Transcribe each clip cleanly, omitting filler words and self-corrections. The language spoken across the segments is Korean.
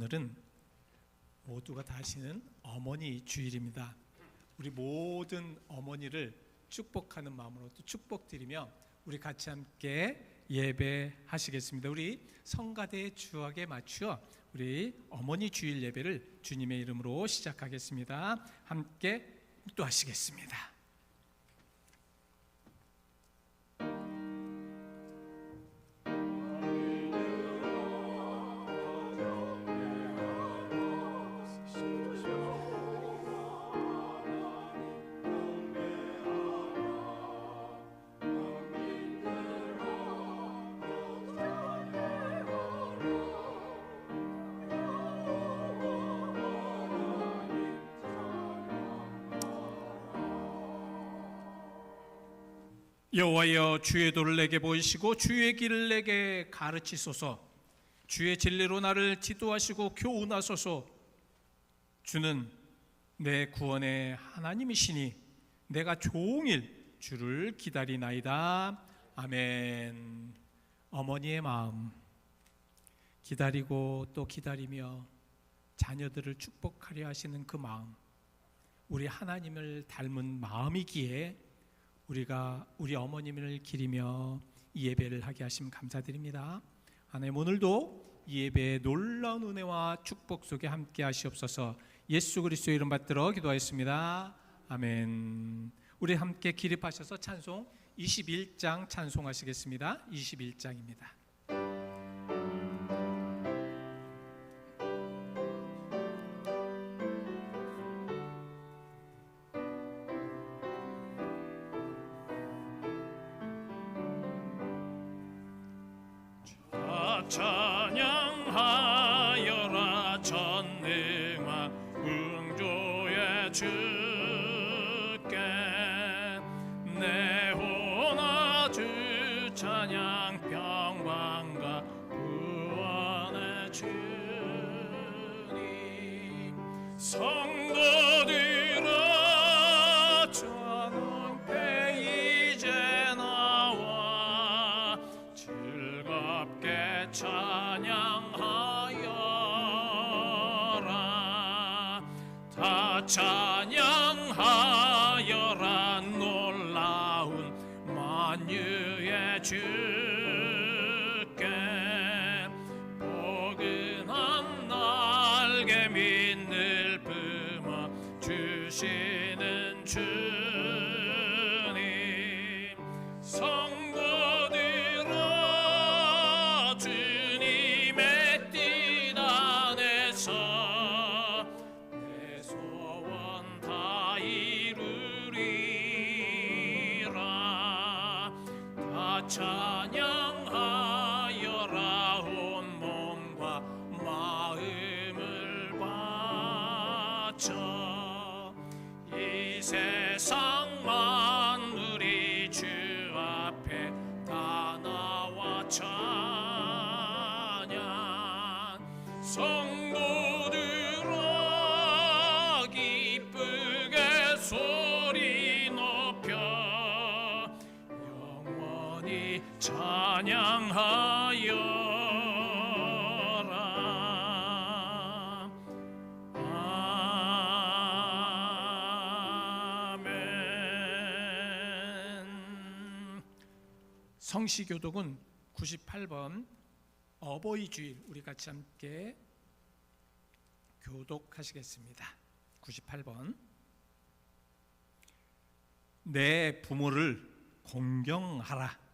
오늘은 모두가 다 아시는 어머니 주일입니다. 우리 모든 어머니를 축복하는 마음으로 또 축복드리며 우리 같이 함께 예배하시겠습니다. 우리 성가대의 주악에 맞추어 우리 어머니 주일 예배를 주님의 이름으로 시작하겠습니다. 함께 묵도하시겠습니다. 여호와여, 주의 도를 내게 보이시고 주의 길을 내게 가르치소서. 주의 진리로 나를 지도하시고 교훈하소서. 주는 내 구원의 하나님이시니 내가 종일 주를 기다리나이다. 아멘. 어머니의 마음, 기다리고 또 기다리며 자녀들을 축복하려 하시는 그 마음, 우리 하나님을 닮은 마음이기에 우리가 우리 어머님을 기리며 이 예배를 하게 하심 감사드립니다. 하나님, 오늘도 이 예배의 놀라운 은혜와 축복 속에 함께 하시옵소서. 예수 그리스도의 이름 받들어 기도하였습니다. 아멘. 우리 함께 기립하셔서 찬송 21장 찬송하시겠습니다. 21장입니다. 찬양하여라 전능한 응조의 주께 내 혼아 주 찬양 평강과 구원의 주님 성도들아 찬양패 이제 나와 즐겁게 찬양하여라 다 찬양하여라 놀라운 만유의 주께 포근한 날개 밑을 뿜어 주시는 주님 성도들아 주님의 뜻 안에서 내 소원 다 이루리라 다 찬양하여라 온 몸과 마음을 바쳐 이 세상 만물이 주 앞에 다 나와 찬양 성도들아 기쁘게 소리 높여 영원히 찬양하여라. 아멘. 성시교독은 98번 어버이 주일 우리 같이 함께 교독하시겠습니다. 98번 내 부모를 공경하라.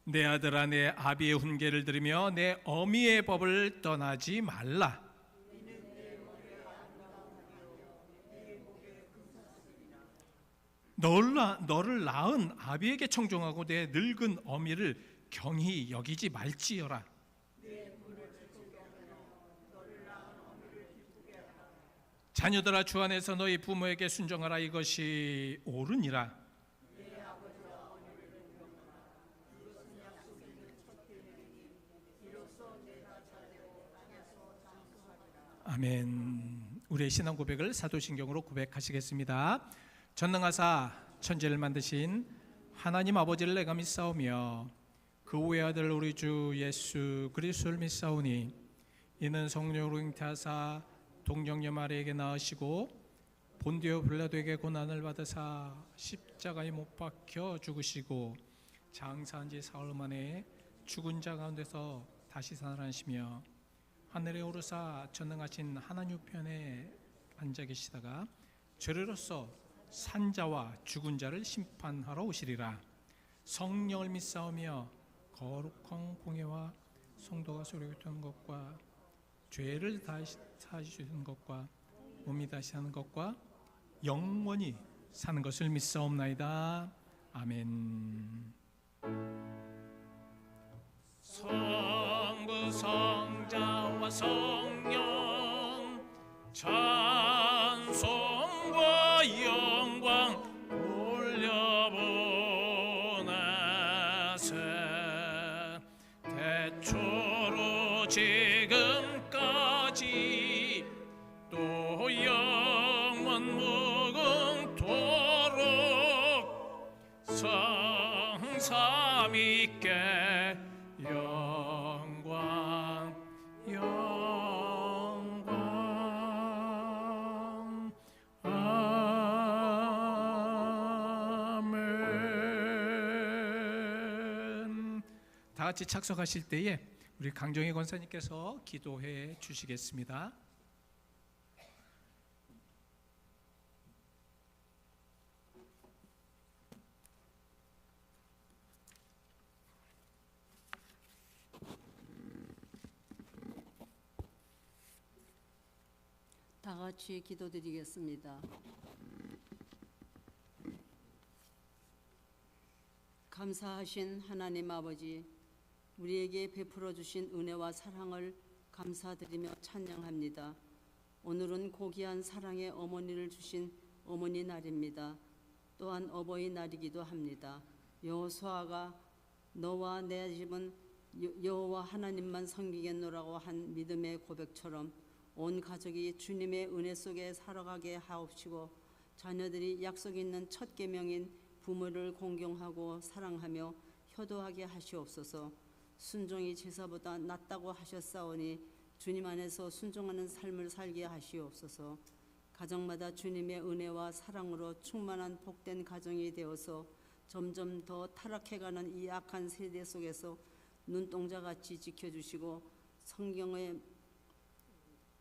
내 아들아, 내 아비의 훈계를 들으며 내 어미의 법을 떠나지 말라. 너를 낳은 아비에게 청종하고 내 늙은 어미를 경히 여기지 말지어라. 자녀들아, 주 안에서 너희 부모에게 순종하라. 이것이 옳으니라. 아멘. 우리의 신앙 고백을 사도신경으로 고백하시겠습니다. 전능하사 천지를 만드신 하나님 아버지를 내가 믿사오며 그 외아들 우리 주 예수 그리스도를 믿사오니 이는 성령으로 잉태하사 동정녀 마리에게 낳으시고 본디오 빌라도에게 고난을 받으사 십자가에 못 박혀 죽으시고 장사한 지 사흘 만에 죽은 자 가운데서 다시 살아나시며 하늘에 오르사 전능하신 하나님 우편에 앉아 계시다가 죄로서 산자와 죽은 자를 심판하러 오시리라. 성령을 믿사오며 거룩한 공예와 성도가 소리하는 것과 죄를 다시 사주시는 것과 몸이 다시 사는 것과 영원히 사는 것을 믿사옵나이다. 아멘. 성부 성자와 성령 찬송과 영광 올려보내세. 대초로 지금까지 또 영원 무궁토록 성삼위께 영광 영광 아멘. 다 같이 착석하실 때에 우리 강정희 권사님께서 기도해 주시겠습니다. 다 같이 기도드리겠습니다. 감사하신 하나님 아버지, 우리에게 베풀어 주신 은혜와 사랑을 감사드리며 찬양합니다. 오늘은 고귀한 사랑의 어머니를 주신 어머니 날입니다. 또한 어버이날이기도 합니다. 여호수아가 너와 내 집은 여호와 하나님만 섬기겠노라고 한 믿음의 고백처럼 온 가족이 주님의 은혜 속에 살아가게 하옵시고 자녀들이 약속 있는 첫 계명인 부모를 공경하고 사랑하며 효도하게 하시옵소서. 순종이 제사보다 낫다고 하셨사오니 주님 안에서 순종하는 삶을 살게 하시옵소서. 가정마다 주님의 은혜와 사랑으로 충만한 복된 가정이 되어서 점점 더 타락해가는 이 악한 세대 속에서 눈동자같이 지켜주시고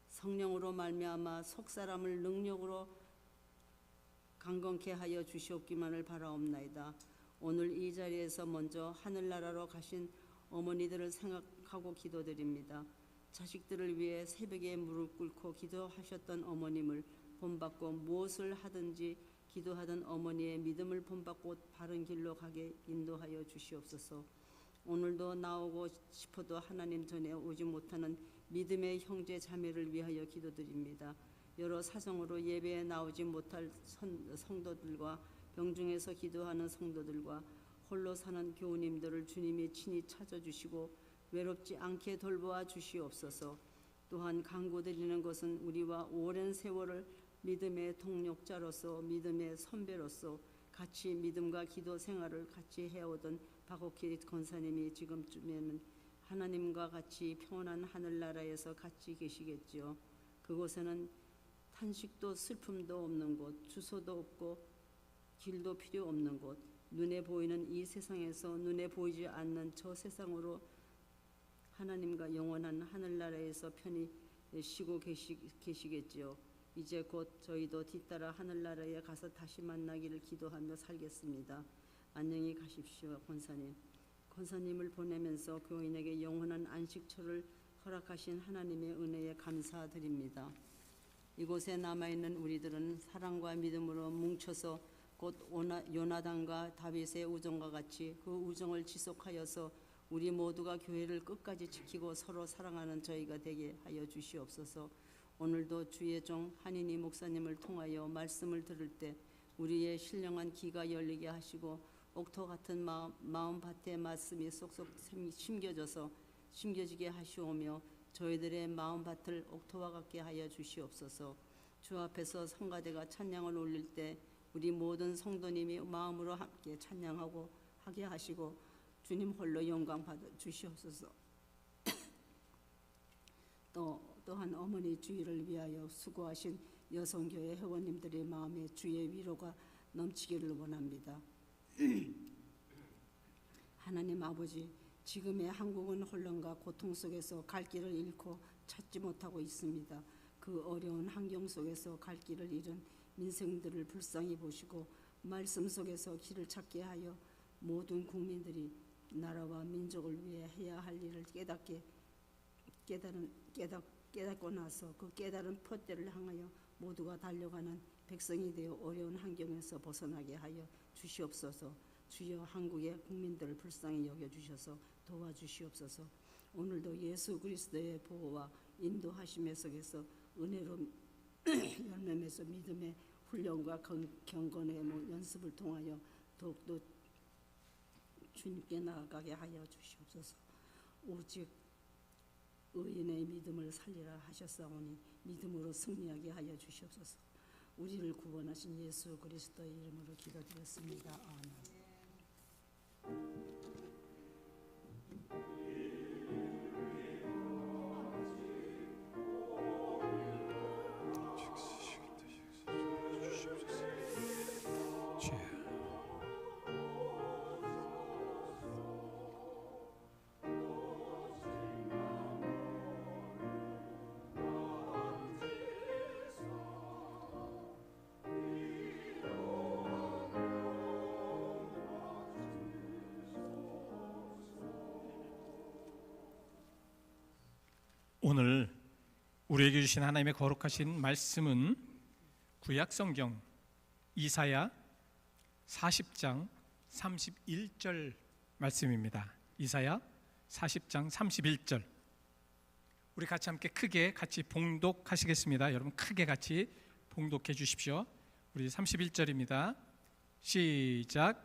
성령으로 말미암아 속사람을 능력으로 강건케 하여 주시옵기만을 바라옵나이다. 오늘 이 자리에서 먼저 하늘나라로 가신 어머니들을 생각하고 기도드립니다. 자식들을 위해 새벽에 무릎 꿇고 기도하셨던 어머님을 본받고 무엇을 하든지 기도하던 어머니의 믿음을 본받고 바른 길로 가게 인도하여 주시옵소서. 오늘도 나오고 싶어도 하나님 전에 오지 못하는 믿음의 형제 자매를 위하여 기도드립니다. 여러 사정으로 예배에 나오지 못할 성도들과 병중에서 기도하는 성도들과 홀로 사는 교우님들을 주님이 친히 찾아주시고 외롭지 않게 돌보아 주시옵소서. 또한 간구드리는 것은 우리와 오랜 세월을 믿음의 동력자로서 믿음의 선배로서 같이 믿음과 기도 생활을 같이 해오던 박옥희 권사님이 지금쯤에는 하나님과 같이 평온한 하늘나라에서 같이 계시겠지요. 그곳에는 탄식도 슬픔도 없는 곳, 주소도 없고 길도 필요 없는 곳, 눈에 보이는 이 세상에서 눈에 보이지 않는 저 세상으로 하나님과 영원한 하늘나라에서 편히 쉬고 계시겠지요. 이제 곧 저희도 뒤따라 하늘나라에 가서 다시 만나기를 기도하며 살겠습니다. 안녕히 가십시오. 권사님을 보내면서 교인에게 영원한 안식처를 허락하신 하나님의 은혜에 감사드립니다. 이곳에 남아있는 우리들은 사랑과 믿음으로 뭉쳐서 곧 요나단과 다윗의 우정과 같이 그 우정을 지속하여서 우리 모두가 교회를 끝까지 지키고 서로 사랑하는 저희가 되게 하여 주시옵소서. 오늘도 주의 종 한인희 목사님을 통하여 말씀을 들을 때 우리의 신령한 귀가 열리게 하시고 옥토 같은 마음밭에 말씀이 쏙쏙 심겨지게 하시오며 저희들의 마음밭을 옥토와 같게 하여 주시옵소서. 주 앞에서 성가대가 찬양을 올릴 때 우리 모든 성도님이 마음으로 함께 찬양하고 하게 하시고 주님 홀로 영광 받아 주시옵소서. 또한 어머니 주의를 위하여 수고하신 여성교회 회원님들의 마음에 주의 위로가 넘치기를 원합니다. 하나님 아버지, 지금의 한국은 혼란과 고통 속에서 갈 길을 잃고 찾지 못하고 있습니다. 그 어려운 환경 속에서 갈 길을 잃은 민생들을 불쌍히 보시고 말씀 속에서 길을 찾게 하여 모든 국민들이 나라와 민족을 위해 해야 할 일을 깨닫고 나서 그 깨달은 폿대를 향하여 모두가 달려가는 백성이 되어 어려운 환경에서 벗어나게 하여 주시옵소서. 주여 한국의 국민들을 불쌍히 여겨주셔서 도와주시옵소서. 오늘도 예수 그리스도의 보호와 인도하심의 속에서 은혜로 열매맺어 믿음의 훈련과 경건의 연습을 통하여 더욱더 주님께 나아가게 하여 주시옵소서. 오직 의인의 믿음을 살리라 하셨사오니 믿음으로 승리하게 하여 주시옵소서. 우리를 구원하신 예수 그리스도의 이름으로 기도드렸습니다. 아멘. 오늘 우리에게 주신 하나님의 거룩하신 말씀은 구약성경 이사야 40장 31절 말씀입니다. 이사야 40장 31절. 우리 같이 함께 크게 같이 봉독하시겠습니다. 여러분 크게 같이 봉독해 주십시오. 우리 31절입니다. 시작.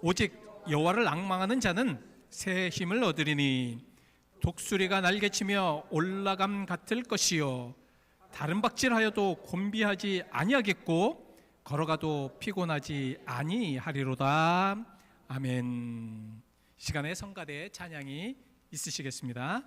오직 여호와를 앙망하는 자는 새 힘을 얻으리니 독수리가 날개치며 올라감 같을 것이요 다른 박질하여도 곤비하지 아니하겠고 걸어가도 피곤하지 아니하리로다. 아멘. 시간에 성가대 찬양이 있으시겠습니다.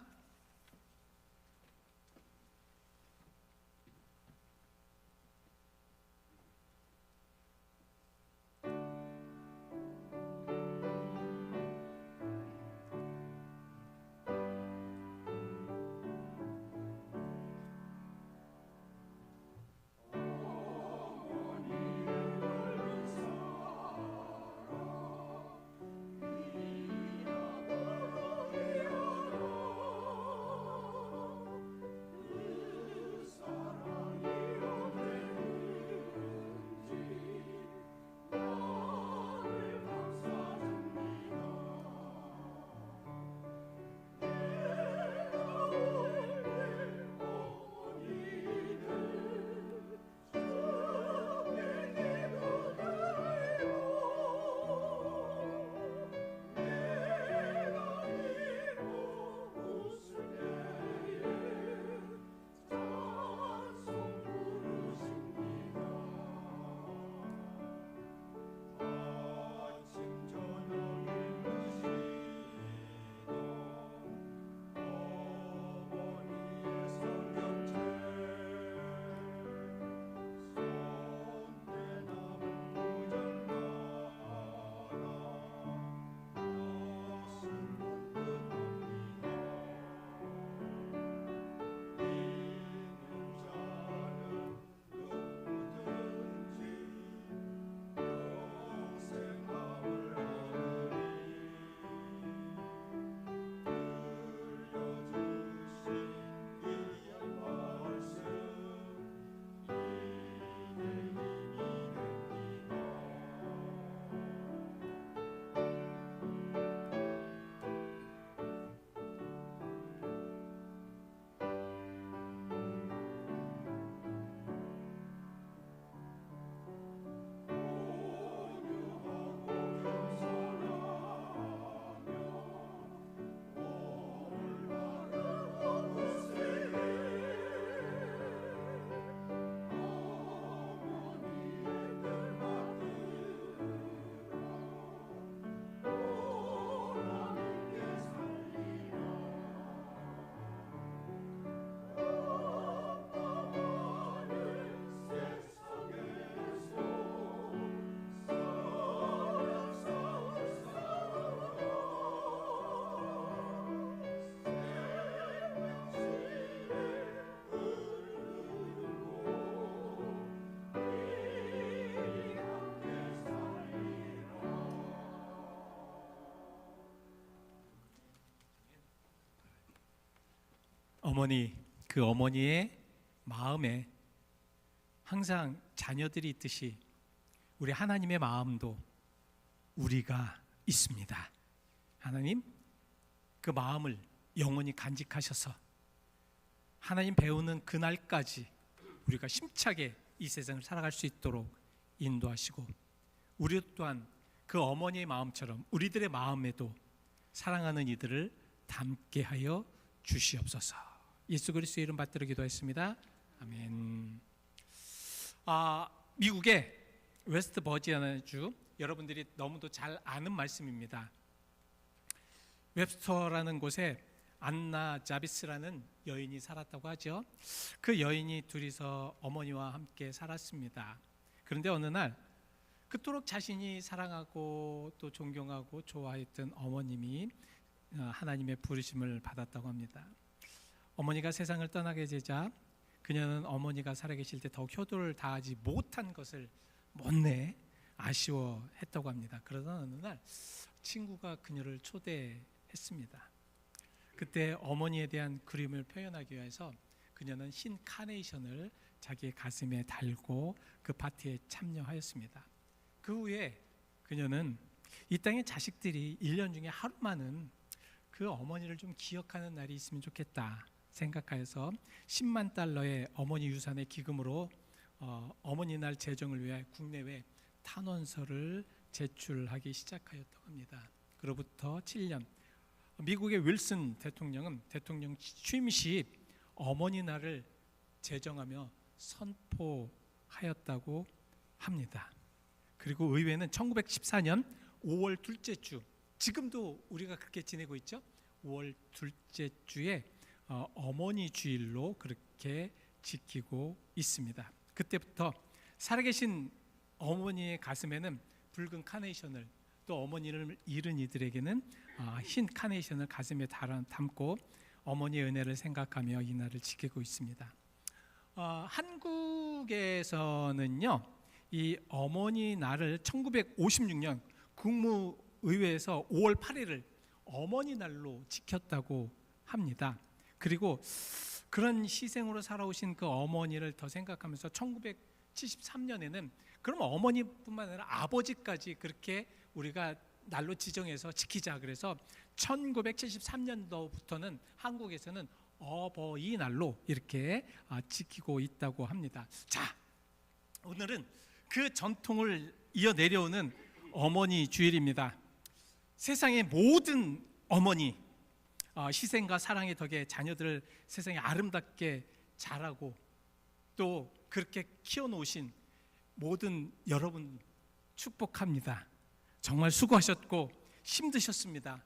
그 어머니의 마음에 항상 자녀들이 있듯이 우리 하나님의 마음도 우리가 있습니다. 하나님 그 마음을 영원히 간직하셔서 하나님 배우는 그날까지 우리가 힘차게 이 세상을 살아갈 수 있도록 인도하시고, 우리 또한 그 어머니의 마음처럼 우리들의 마음에도 사랑하는 이들을 담게 하여 주시옵소서. 예수 그리스도의 이름 받들어 기도했습니다. 아멘. 미국의 웨스트 버지니아주, 여러분들이 너무도 잘 아는 말씀입니다. 웹스터라는 곳에 안나 자비스라는 여인이 살았다고 하죠. 그 여인이 둘이서 어머니와 함께 살았습니다. 그런데 어느 날 그토록 자신이 사랑하고 또 존경하고 좋아했던 어머님이 하나님의 부르심을 받았다고 합니다. 어머니가 세상을 떠나게 되자 그녀는 어머니가 살아계실 때 더욱 효도를 다하지 못한 것을 못내 아쉬워했다고 합니다. 그러던 어느 날 친구가 그녀를 초대했습니다. 그때 어머니에 대한 그리움을 표현하기 위해서 그녀는 흰 카네이션을 자기의 가슴에 달고 그 파티에 참여하였습니다. 그 후에 그녀는 이 땅의 자식들이 1년 중에 하루만은 그 어머니를 좀 기억하는 날이 있으면 좋겠다 생각하여서 10만 달러의 어머니 유산의 기금으로 어머니 날 제정을 위해 국내외 탄원서를 제출하기 시작하였다고 합니다. 그로부터 7년, 미국의 윌슨 대통령은 대통령 취임 시 어머니 날을 제정하며 선포하였다고 합니다. 그리고 의회는 1914년 5월 둘째 주, 지금도 우리가 그렇게 지내고 있죠. 5월 둘째 주에 어머니 주일로 그렇게 지키고 있습니다. 그때부터 살아계신 어머니의 가슴에는 붉은 카네이션을, 또 어머니를 잃은 이들에게는 흰 카네이션을 가슴에 담고 어머니의 은혜를 생각하며 이 날을 지키고 있습니다. 한국에서는요, 이 어머니 날을 1956년 국무의회에서 5월 8일을 어머니 날로 지켰다고 합니다. 그리고 그런 희생으로 살아오신 그 어머니를 더 생각하면서 1973년에는 그럼 어머니뿐만 아니라 아버지까지 그렇게 우리가 날로 지정해서 지키자, 그래서 1973년도부터는 한국에서는 어버이날로 이렇게 지키고 있다고 합니다. 자, 오늘은 그 전통을 이어 내려오는 어머니 주일입니다. 세상의 모든 어머니, 희생과 사랑의 덕에 자녀들을 세상에 아름답게 자라고 또 그렇게 키워놓으신 모든 여러분 축복합니다. 정말 수고하셨고 힘드셨습니다.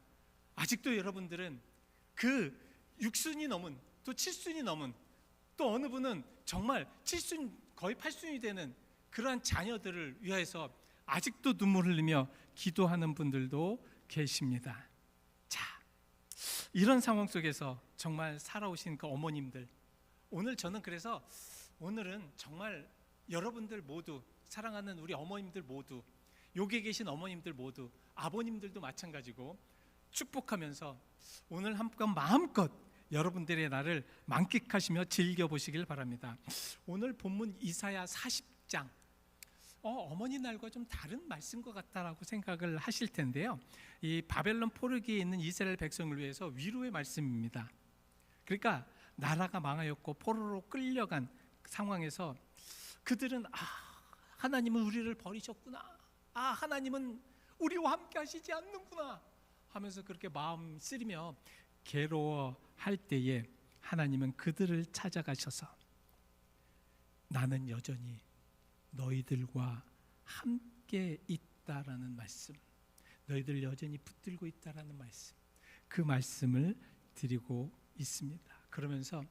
아직도 여러분들은 그 6순이 넘은, 또 7순이 넘은, 또 어느 분은 정말 7순 거의 8순이 되는 그러한 자녀들을 위해서 아직도 눈물 흘리며 기도하는 분들도 계십니다. 자, 이런 상황 속에서 정말 살아오신 그 어머님들, 오늘 저는 그래서 오늘은 정말 여러분들 모두, 사랑하는 우리 어머님들 모두, 여기 계신 어머님들 모두, 아버님들도 마찬가지고 축복하면서 오늘 한번 마음껏 여러분들의 날을 만끽하시며 즐겨보시길 바랍니다. 오늘 본문 이사야 40장, 어머니 날과 좀 다른 말씀것 같다라고 생각을 하실 텐데요, 이 바벨론 포르기에 있는 이스라엘 백성을 위해서 위로의 말씀입니다. 그러니까 나라가 망하였고 포로로 끌려간 상황에서 그들은 하나님은 우리를 버리셨구나, 하나님은 우리와 함께 하시지 않는구나 하면서 그렇게 마음 쓰리며 괴로워할 때에 하나님은 그들을 찾아가셔서 나는 여전히 너희들과 함께 있다라는 말씀, 너희들 여전히 붙들고 있다라는 말씀, 그 말씀을 드리고 있습니다. 그러면서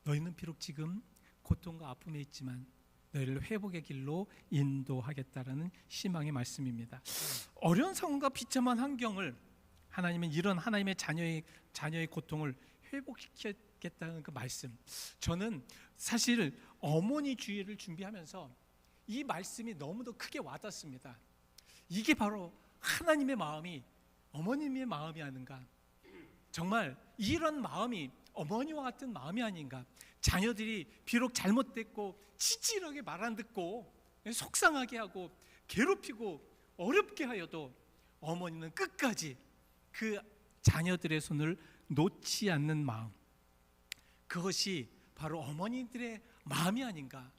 너희는 비록 지금 고통과 아픔에 있지만 너희를 회복의 길로 인도하겠다라는 희망의 말씀입니다. 어려운 상황과 비참한 환경을 하나님은 이런 하나님의 자녀의 고통을 회복시키겠다는 그 말씀, 저는 사실 어머니 주일을 준비하면서 이 말씀이 너무도 크게 와닿습니다. 이게 바로 하나님의 마음이 어머님의 마음이 아닌가. 정말 이런 마음이 어머니와 같은 마음이 아닌가. 자녀들이 비록 잘못됐고 치질하게 말 안 듣고 속상하게 하고 괴롭히고 어렵게 하여도 어머니는 끝까지 그 자녀들의 손을 놓지 않는 마음, 그것이 바로 어머니들의 마음이 아닌가.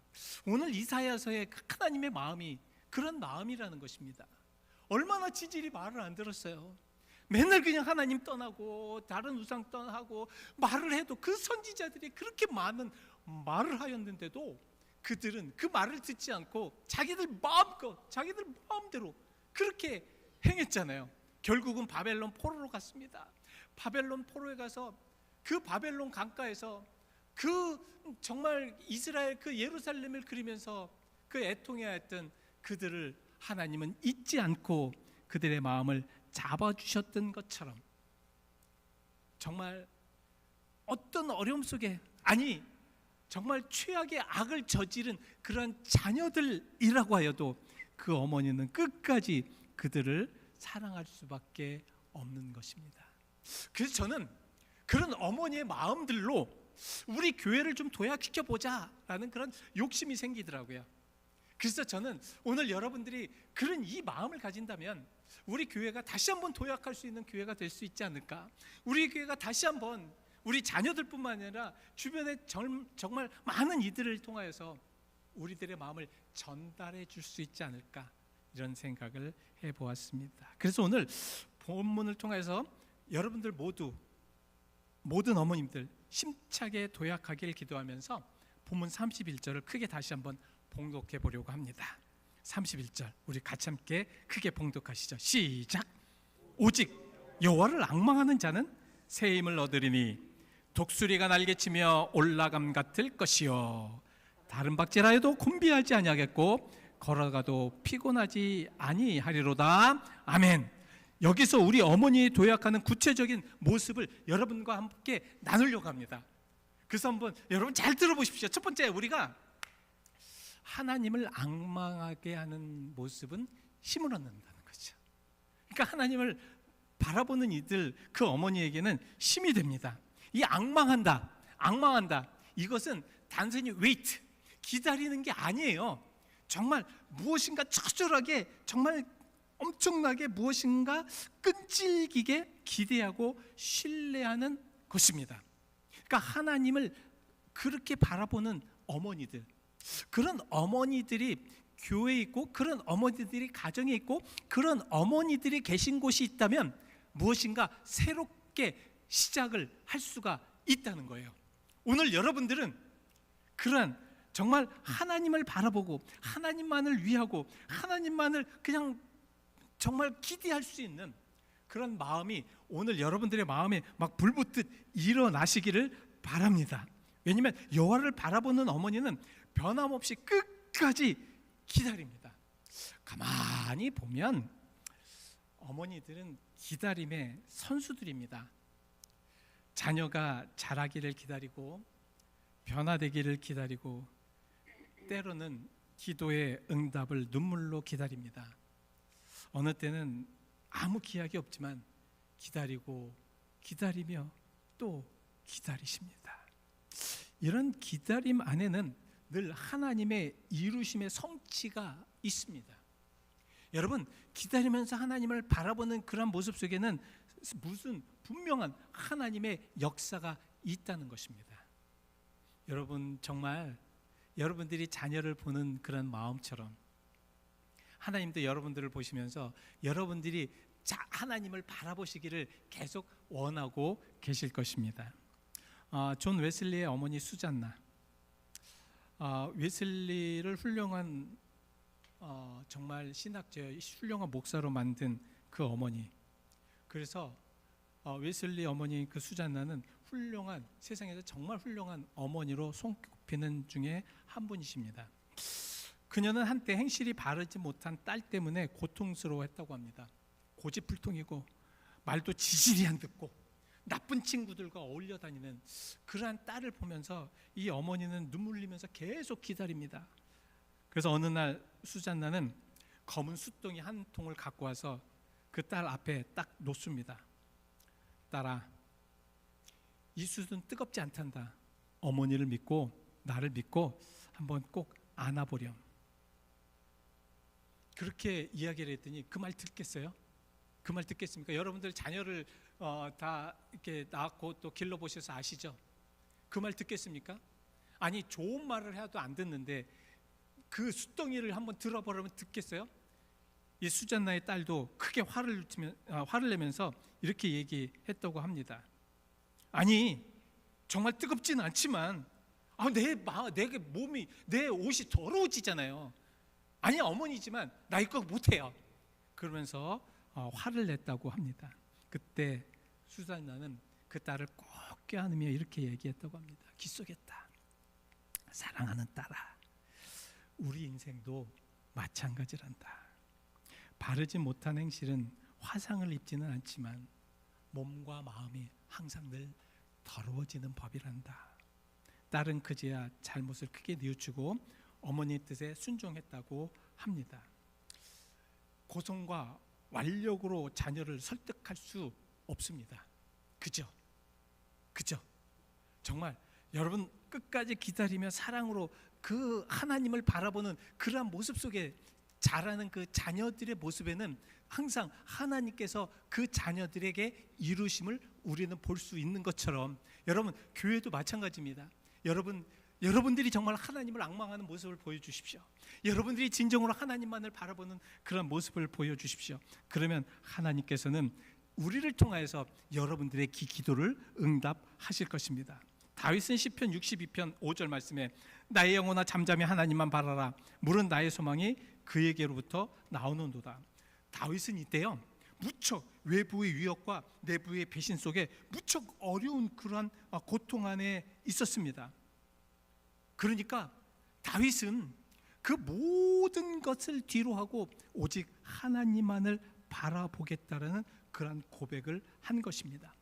오늘 이사야서의 하나님의 마음이 그런 마음이라는 것입니다. 얼마나 치질이 말을 안 들었어요. 맨날 그냥 하나님 떠나고 다른 우상 떠나고 말을 해도, 그 선지자들이 그렇게 많은 말을 하였는데도 그들은 그 말을 듣지 않고 자기들 마음껏 자기들 마음대로 그렇게 행했잖아요. 결국은 바벨론 포로로 갔습니다. 바벨론 포로에 가서 그 바벨론 강가에서 그 정말 이스라엘 그 예루살렘을 그리면서 그 애통해했던 그들을 하나님은 잊지 않고 그들의 마음을 잡아주셨던 것처럼, 정말 어떤 어려움 속에, 아니 정말 최악의 악을 저지른 그런 자녀들이라고 하여도 그 어머니는 끝까지 그들을 사랑할 수밖에 없는 것입니다. 그래서 저는 그런 어머니의 마음들로 우리 교회를 좀 도약시켜 보자라는 그런 욕심이 생기더라고요. 그래서 저는 오늘 여러분들이 그런 이 마음을 가진다면 우리 교회가 다시 한번 도약할 수 있는 교회가 될 수 있지 않을까. 우리 교회가 다시 한번 우리 자녀들뿐만 아니라 주변에 정말 많은 이들을 통하여서 우리들의 마음을 전달해 줄 수 있지 않을까, 이런 생각을 해보았습니다. 그래서 오늘 본문을 통해서 여러분들 모든 어머님들 힘차게 도약하길 기도하면서 본문 31절을 크게 다시 한번 봉독해 보려고 합니다. 31절 우리 같이 함께 크게 봉독하시죠. 시작. 오직 여호와를 앙망하는 자는 새 힘을 얻으리니 독수리가 날개치며 올라감 같을 것이요 다른 박질하여도 곤비하지 아니하겠고 걸어가도 피곤하지 아니하리로다. 아멘. 여기서 우리 어머니의 도약하는 구체적인 모습을 여러분과 함께 나누려고 합니다. 그래서 한번 여러분 잘 들어보십시오. 첫 번째, 우리가 하나님을 앙망하게 하는 모습은 힘을 얻는다는 거죠. 그러니까 하나님을 바라보는 이들, 그 어머니에게는 힘이 됩니다. 이 앙망한다, 이것은 단순히 웨이트, 기다리는 게 아니에요. 정말 무엇인가 처절하게, 정말 엄청나게 무엇인가 끈질기게 기대하고 신뢰하는 것입니다. 그러니까 하나님을 그렇게 바라보는 어머니들, 그런 어머니들이 교회에 있고, 그런 어머니들이 가정에 있고, 그런 어머니들이 계신 곳이 있다면 무엇인가 새롭게 시작을 할 수가 있다는 거예요. 오늘 여러분들은 그러한 정말 하나님을 바라보고 하나님만을 위하고 하나님만을 그냥 정말 기대할 수 있는 그런 마음이 오늘 여러분들의 마음에 막 불붙듯 일어나시기를 바랍니다. 왜냐하면 여호와를 바라보는 어머니는 변함없이 끝까지 기다립니다. 가만히 보면 어머니들은 기다림의 선수들입니다. 자녀가 자라기를 기다리고 변화되기를 기다리고 때로는 기도의 응답을 눈물로 기다립니다. 어느 때는 아무 기약이 없지만 기다리고 기다리며 또 기다리십니다. 이런 기다림 안에는 늘 하나님의 이루심의 성취가 있습니다. 여러분, 기다리면서 하나님을 바라보는 그런 모습 속에는 무슨 분명한 하나님의 역사가 있다는 것입니다. 여러분, 정말 여러분들이 자녀를 보는 그런 마음처럼 하나님도 여러분들을 보시면서 여러분들이 하나님을 바라보시기를 계속 원하고 계실 것입니다. 존 웨슬리의 어머니 수잔나, 웨슬리를 훌륭한 정말 신학자, 훌륭한 목사로 만든 그 어머니. 그래서 웨슬리 어머니 그 수잔나는 훌륭한, 세상에서 정말 훌륭한 어머니로 손꼽히는 중에 한 분이십니다. 그녀는 한때 행실이 바르지 못한 딸 때문에 고통스러워했다고 합니다. 고집불통이고 말도 지질이 안 듣고 나쁜 친구들과 어울려 다니는 그러한 딸을 보면서 이 어머니는 눈물 흘리면서 계속 기다립니다. 그래서 어느 날 수잔나는 검은 숫덩이 한 통을 갖고 와서 그 딸 앞에 딱 놓습니다. 딸아, 이 숯은 뜨겁지 않단다. 어머니를 믿고 나를 믿고 한번 꼭 안아보렴. 그렇게 이야기를 했더니 그 말 듣겠어요? 그 말 듣겠습니까? 여러분들 자녀를 다 이렇게 낳고 또 길러보셔서 아시죠? 그 말 듣겠습니까? 아니, 좋은 말을 해도 안 듣는데 그 숯덩이를 한번 들어보라면 듣겠어요? 이 수잔나의 딸도 크게 화를 내면서 이렇게 얘기했다고 합니다. 아니, 정말 뜨겁지는 않지만 내 몸이, 내 옷이 더러워지잖아요. 아니, 어머니지만 나 이거 못해요. 그러면서 화를 냈다고 합니다. 그때 수잔나는 그 딸을 꼭 껴안으며 이렇게 얘기했다고 합니다. 귓속였다. 사랑하는 딸아, 우리 인생도 마찬가지란다. 바르지 못한 행실은 화상을 입지는 않지만 몸과 마음이 항상 늘 더러워지는 법이란다. 딸은 그제야 잘못을 크게 뉘우치고 어머니 뜻에 순종했다고 합니다. 고성과 완력으로 자녀를 설득할 수 없습니다. 그죠? 정말 여러분 끝까지 기다리며 사랑으로 그 하나님을 바라보는 그러한 모습 속에 자라는 그 자녀들의 모습에는 항상 하나님께서 그 자녀들에게 이루심을 우리는 볼 수 있는 것처럼, 여러분 교회도 마찬가지입니다. 여러분들이 정말 하나님을 앙망하는 모습을 보여주십시오. 여러분들이 진정으로 하나님만을 바라보는 그런 모습을 보여주십시오. 그러면 하나님께서는 우리를 통하여서 여러분들의 기도를 응답하실 것입니다. 다윗은 시편 62편 5절 말씀에 나의 영혼아 잠잠히 하나님만 바라라. 물은 나의 소망이 그에게로부터 나오는도다. 다윗은 이때요, 무척 외부의 위협과 내부의 배신 속에 무척 어려운 그러한 고통 안에 있었습니다. 그러니까 다윗은 그 모든 것을 뒤로하고 오직 하나님만을 바라보겠다라는 그러한 고백을 한 것입니다.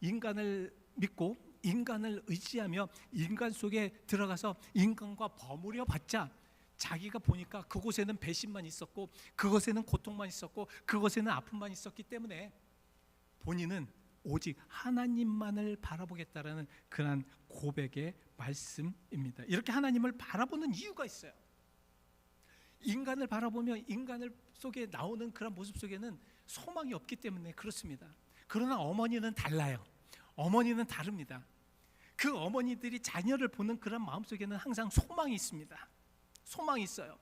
인간을 믿고 인간을 의지하며 인간 속에 들어가서 인간과 버무려 봤자 자기가 보니까 그곳에는 배신만 있었고 그곳에는 고통만 있었고 그곳에는 아픔만 있었기 때문에 본인은 오직 하나님만을 바라보겠다라는 그런 고백의 말씀입니다. 이렇게 하나님을 바라보는 이유가 있어요. 인간을 바라보며 인간을 속에 나오는 그런 모습 속에는 소망이 없기 때문에 그렇습니다. 그러나 어머니는 달라요. 어머니는 다릅니다. 그 어머니들이 자녀를 보는 그런 마음속에는 항상 소망이 있습니다. 소망이 있어요.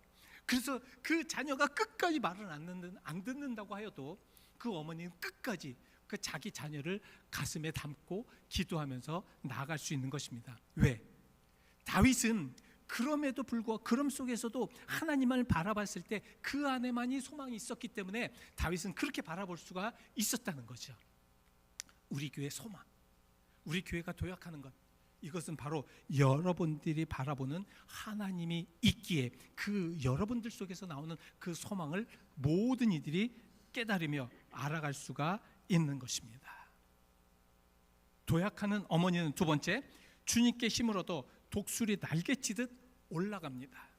그래서 그 자녀가 끝까지 말을 안 듣는다고 하여도 그 어머니는 끝까지 그 자기 자녀를 가슴에 담고 기도하면서 나아갈 수 있는 것입니다. 왜? 다윗은 그럼에도 불구하고 그럼 속에서도 하나님을 바라봤을 때 그 안에만이 소망이 있었기 때문에 다윗은 그렇게 바라볼 수가 있었다는 거죠. 우리 교회 소망, 우리 교회가 도약하는 것, 이것은 바로 여러분들이 바라보는 하나님이 있기에 그 여러분들 속에서 나오는 그 소망을 모든 이들이 깨달으며 알아갈 수가 있는 것입니다. 도약하는 어머니는 두 번째, 주님께 힘을 얻어 독수리 날개치듯 올라갑니다.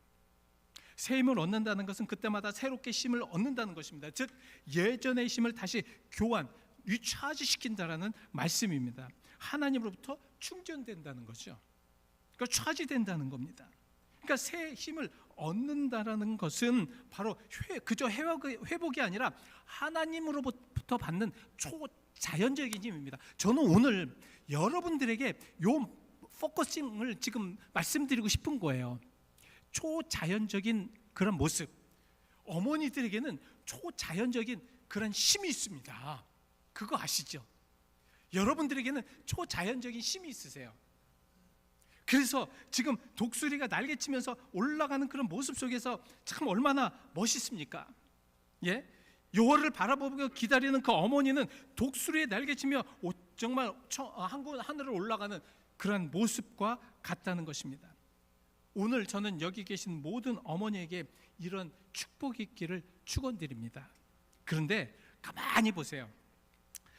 새 힘을 얻는다는 것은 그때마다 새롭게 힘을 얻는다는 것입니다. 즉 예전의 힘을 다시 교환, 리차지시킨다라는 말씀입니다. 하나님으로부터 충전된다는 거죠. 그러니까 차지된다는 겁니다. 그러니까 새 힘을 얻는다라는 것은 바로 그저 회복이 아니라 하나님으로부터 받는 초자연적인 힘입니다. 저는 오늘 여러분들에게 요 포커싱을 지금 말씀드리고 싶은 거예요. 초자연적인 그런 모습, 어머니들에게는 초자연적인 그런 힘이 있습니다. 그거 아시죠? 여러분들에게는 초자연적인 힘이 있으세요. 그래서 지금 독수리가 날개치면서 올라가는 그런 모습 속에서 참 얼마나 멋있습니까? 예? 여호와를 바라보며 기다리는 그 어머니는 독수리에 날개치며 정말 하늘을 올라가는 그런 모습과 같다는 것입니다. 오늘 저는 여기 계신 모든 어머니에게 이런 축복이 있기를 축원드립니다. 그런데 가만히 보세요.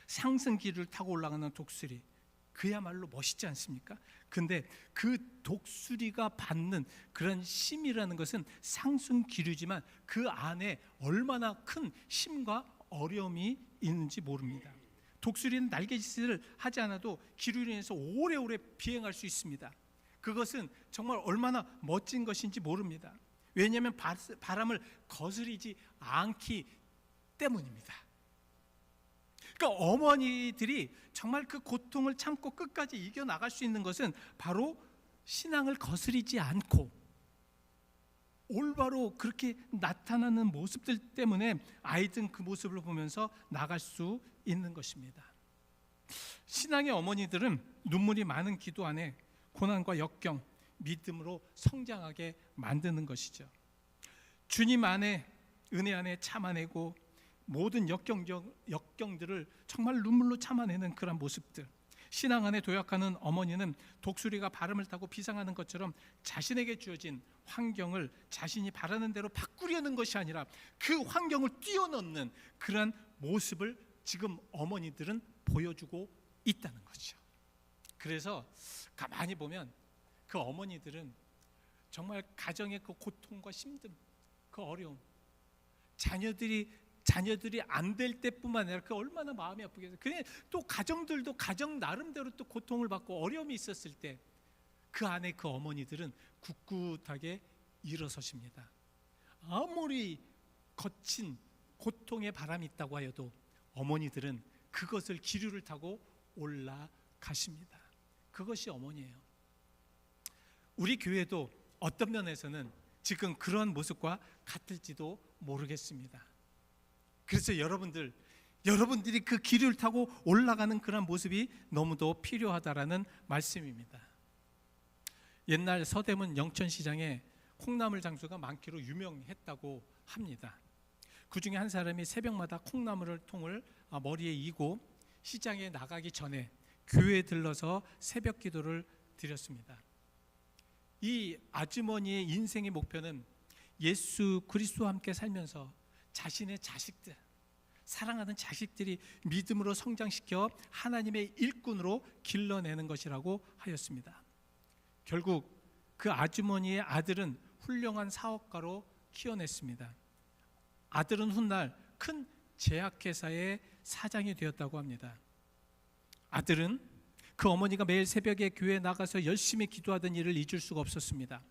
상승기를 타고 올라가는 독수리, 그야말로 멋있지 않습니까? 근데 그 독수리가 받는 그런 힘이라는 것은 상승기류지만 그 안에 얼마나 큰 힘과 어려움이 있는지 모릅니다. 독수리는 날갯짓을 하지 않아도 기류로 인해서 오래오래 비행할 수 있습니다. 그것은 정말 얼마나 멋진 것인지 모릅니다. 왜냐하면 바람을 거스르지 않기 때문입니다. 그러니까 어머니들이 정말 그 고통을 참고 끝까지 이겨나갈 수 있는 것은 바로 신앙을 거스르지 않고 올바로 그렇게 나타나는 모습들 때문에 아이들은 그 모습을 보면서 나갈 수 있는 것입니다. 신앙의 어머니들은 눈물이 많은 기도 안에 고난과 역경, 믿음으로 성장하게 만드는 것이죠. 주님 안에, 은혜 안에 참아내고 모든 역경들을 정말 눈물로 참아내는 그런 모습들. 신앙 안에 도약하는 어머니는 독수리가 바람을 타고 비상하는 것처럼 자신에게 주어진 환경을 자신이 바라는 대로 바꾸려는 것이 아니라 그 환경을 뛰어넘는 그런 모습을 지금 어머니들은 보여주고 있다는 거죠. 그래서 가만히 보면 그 어머니들은 정말 가정의 그 고통과 힘듦, 그 어려움, 자녀들이 안 될 때뿐만 아니라 그 얼마나 마음이 아프겠어요. 그냥 또 가정들도 가정 나름대로 또 고통을 받고 어려움이 있었을 때 그 안에 그 어머니들은 굳굳하게 일어서십니다. 아무리 거친 고통의 바람이 있다고 하여도 어머니들은 그것을 기류를 타고 올라가십니다. 그것이 어머니예요. 우리 교회도 어떤 면에서는 지금 그런 모습과 같을지도 모르겠습니다. 그래서 여러분들이 그 기류를 타고 올라가는 그런 모습이 너무도 필요하다라는 말씀입니다. 옛날 서대문 영천시장에 콩나물 장수가 많기로 유명했다고 합니다. 그 중에 한 사람이 새벽마다 콩나물 통을 머리에 이고 시장에 나가기 전에 교회에 들러서 새벽 기도를 드렸습니다. 이 아주머니의 인생의 목표는 예수 그리스도와 함께 살면서 자신의 자식들, 사랑하는 자식들이 믿음으로 성장시켜 하나님의 일꾼으로 길러내는 것이라고 하였습니다. 결국 그 아주머니의 아들은 훌륭한 사업가로 키워냈습니다. 아들은 훗날 큰 제약회사의 사장이 되었다고 합니다. 아들은 그 어머니가 매일 새벽에 교회에 나가서 열심히 기도하던 일을 잊을 수가 없었습니다.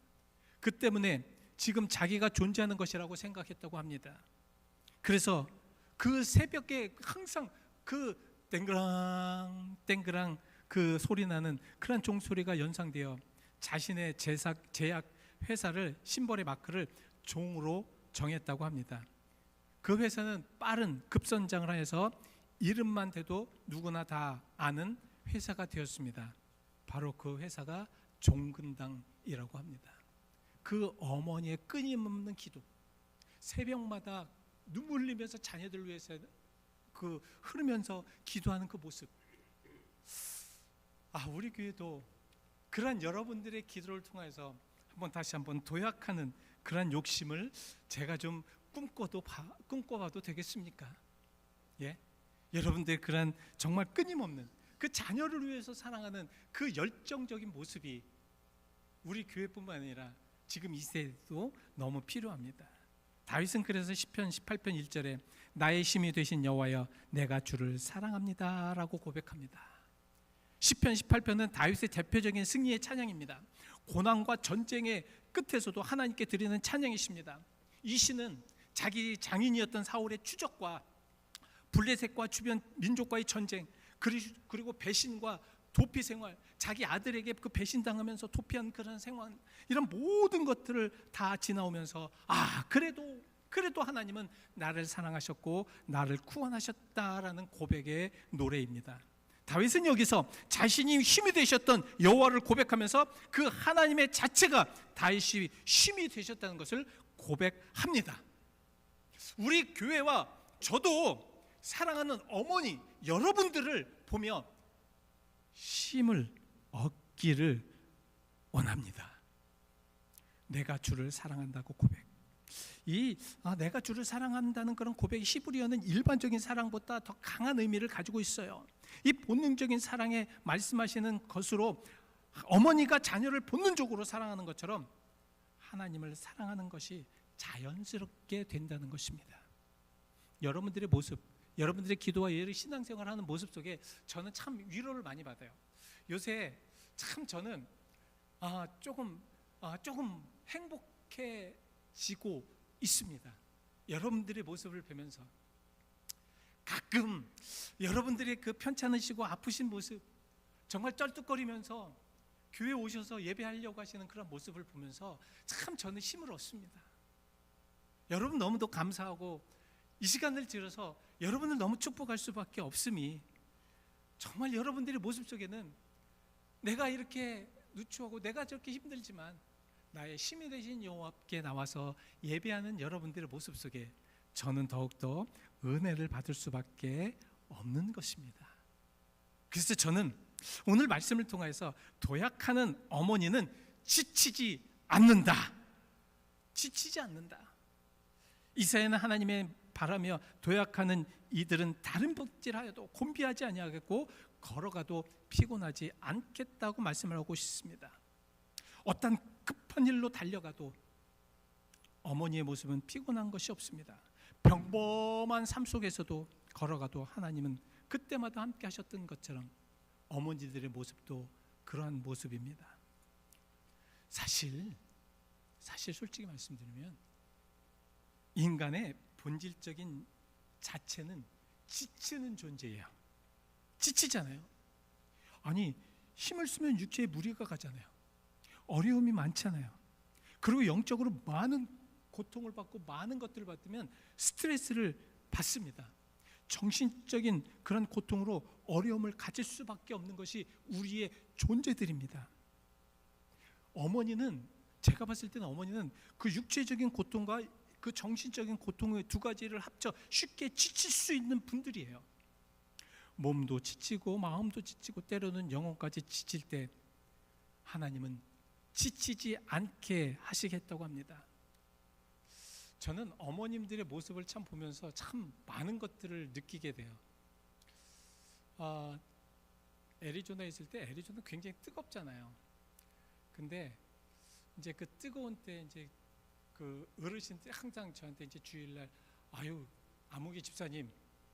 그 때문에 지금 자기가 존재하는 것이라고 생각했다고 합니다. 그래서 그 새벽에 항상 그 땡그랑 땡그랑 그 소리 나는 그런 종소리가 연상되어 자신의 제약 회사를 심벌의 마크를 종으로 정했다고 합니다. 그 회사는 빠른 급선장을 하여서 이름만 대도 누구나 다 아는 회사가 되었습니다. 바로 그 회사가 종근당이라고 합니다. 그 어머니의 끊임없는 기도, 새벽마다 눈물 흘리면서 자녀들 위해서 그 흐르면서 기도하는 그 모습. 우리 교회도 그러한 여러분들의 기도를 통해서 다시 한번 도약하는 그러한 욕심을 제가 좀 꿈꿔봐도 되겠습니까? 예? 여러분들 그러한 정말 끊임없는 그 자녀를 위해서 사랑하는 그 열정적인 모습이 우리 교회뿐만 아니라 지금 이 세대도 너무 필요합니다. 다윗은 그래서 시편 18편 1절에 나의 힘이 되신 여호와여 내가 주를 사랑합니다 라고 고백합니다. 시편 18편은 다윗의 대표적인 승리의 찬양입니다. 고난과 전쟁의 끝에서도 하나님께 드리는 찬양이십니다. 이 시는 자기 장인이었던 사울의 추적과 블레셋과 주변 민족과의 전쟁, 그리고 배신과 도피 생활, 자기 아들에게 그 배신당하면서 도피한 그런 생활, 이런 모든 것들을 다 지나오면서 그래도 하나님은 나를 사랑하셨고 나를 구원하셨다라는 고백의 노래입니다. 다윗은 여기서 자신이 힘이 되셨던 여호와를 고백하면서 그 하나님의 자체가 다윗이 힘이 되셨다는 것을 고백합니다. 우리 교회와 저도 사랑하는 어머니 여러분들을 보며 힘을 얻기를 원합니다. 내가 주를 사랑한다고 고백. 내가 주를 사랑한다는 그런 고백이 히브리어는 일반적인 사랑보다 더 강한 의미를 가지고 있어요. 이 본능적인 사랑에 말씀하시는 것으로 어머니가 자녀를 본능적으로 사랑하는 것처럼 하나님을 사랑하는 것이 자연스럽게 된다는 것입니다. 여러분들의 모습, 여러분들의 기도와 예의 신앙생활하는 모습 속에 저는 참 위로를 많이 받아요. 요새 참 저는 조금 행복해지고 있습니다. 여러분들의 모습을 보면서 가끔 여러분들의 그 편찮으시고 아프신 모습, 정말 쩔뚝거리면서 교회 오셔서 예배하려고 하시는 그런 모습을 보면서 참 저는 힘을 얻습니다. 여러분 너무도 감사하고 이 시간을 들어서 여러분을 너무 축복할 수밖에 없음이, 정말 여러분들의 모습 속에는 내가 이렇게 누추하고 내가 저렇게 힘들지만 나의 힘이 되신 여호와께 나와서 예배하는 여러분들의 모습 속에 저는 더욱더 은혜를 받을 수밖에 없는 것입니다. 그래서 저는 오늘 말씀을 통해서 도약하는 어머니는 지치지 않는다. 지치지 않는다. 이사야는 하나님의 바라며 도약하는 이들은 다른 덕질하여도 곤비하지 아니하겠고 걸어가도 피곤하지 않겠다고 말씀을 하고 있습니다. 어떤 급한 일로 달려가도 어머니의 모습은 피곤한 것이 없습니다. 평범한 삶 속에서도 걸어가도 하나님은 그때마다 함께 하셨던 것처럼 어머니들의 모습도 그러한 모습입니다. 사실 솔직히 말씀드리면 인간의 본질적인 자체는 지치는 존재예요. 지치잖아요. 아니, 힘을 쓰면 육체에 무리가 가잖아요. 어려움이 많잖아요. 그리고 영적으로 많은 고통을 받고 많은 것들을 받으면 스트레스를 받습니다. 정신적인 그런 고통으로 어려움을 가질 수밖에 없는 것이 우리의 존재들입니다. 어머니는, 제가 봤을 때는 어머니는 그 육체적인 고통과 그 정신적인 고통의 두 가지를 합쳐 쉽게 지칠 수 있는 분들이에요. 몸도 지치고 마음도 지치고 때로는 영혼까지 지칠 때 하나님은 지치지 않게 하시겠다고 합니다. 저는 어머님들의 모습을 참 보면서 참 많은 것들을 느끼게 돼요. 애리조나에 있을 때 애리조나 굉장히 뜨겁잖아요. 근데 이제 그 뜨거운 때 이제 그 어르신들이 항상 저한테 이제 주일날 아무개 집사님,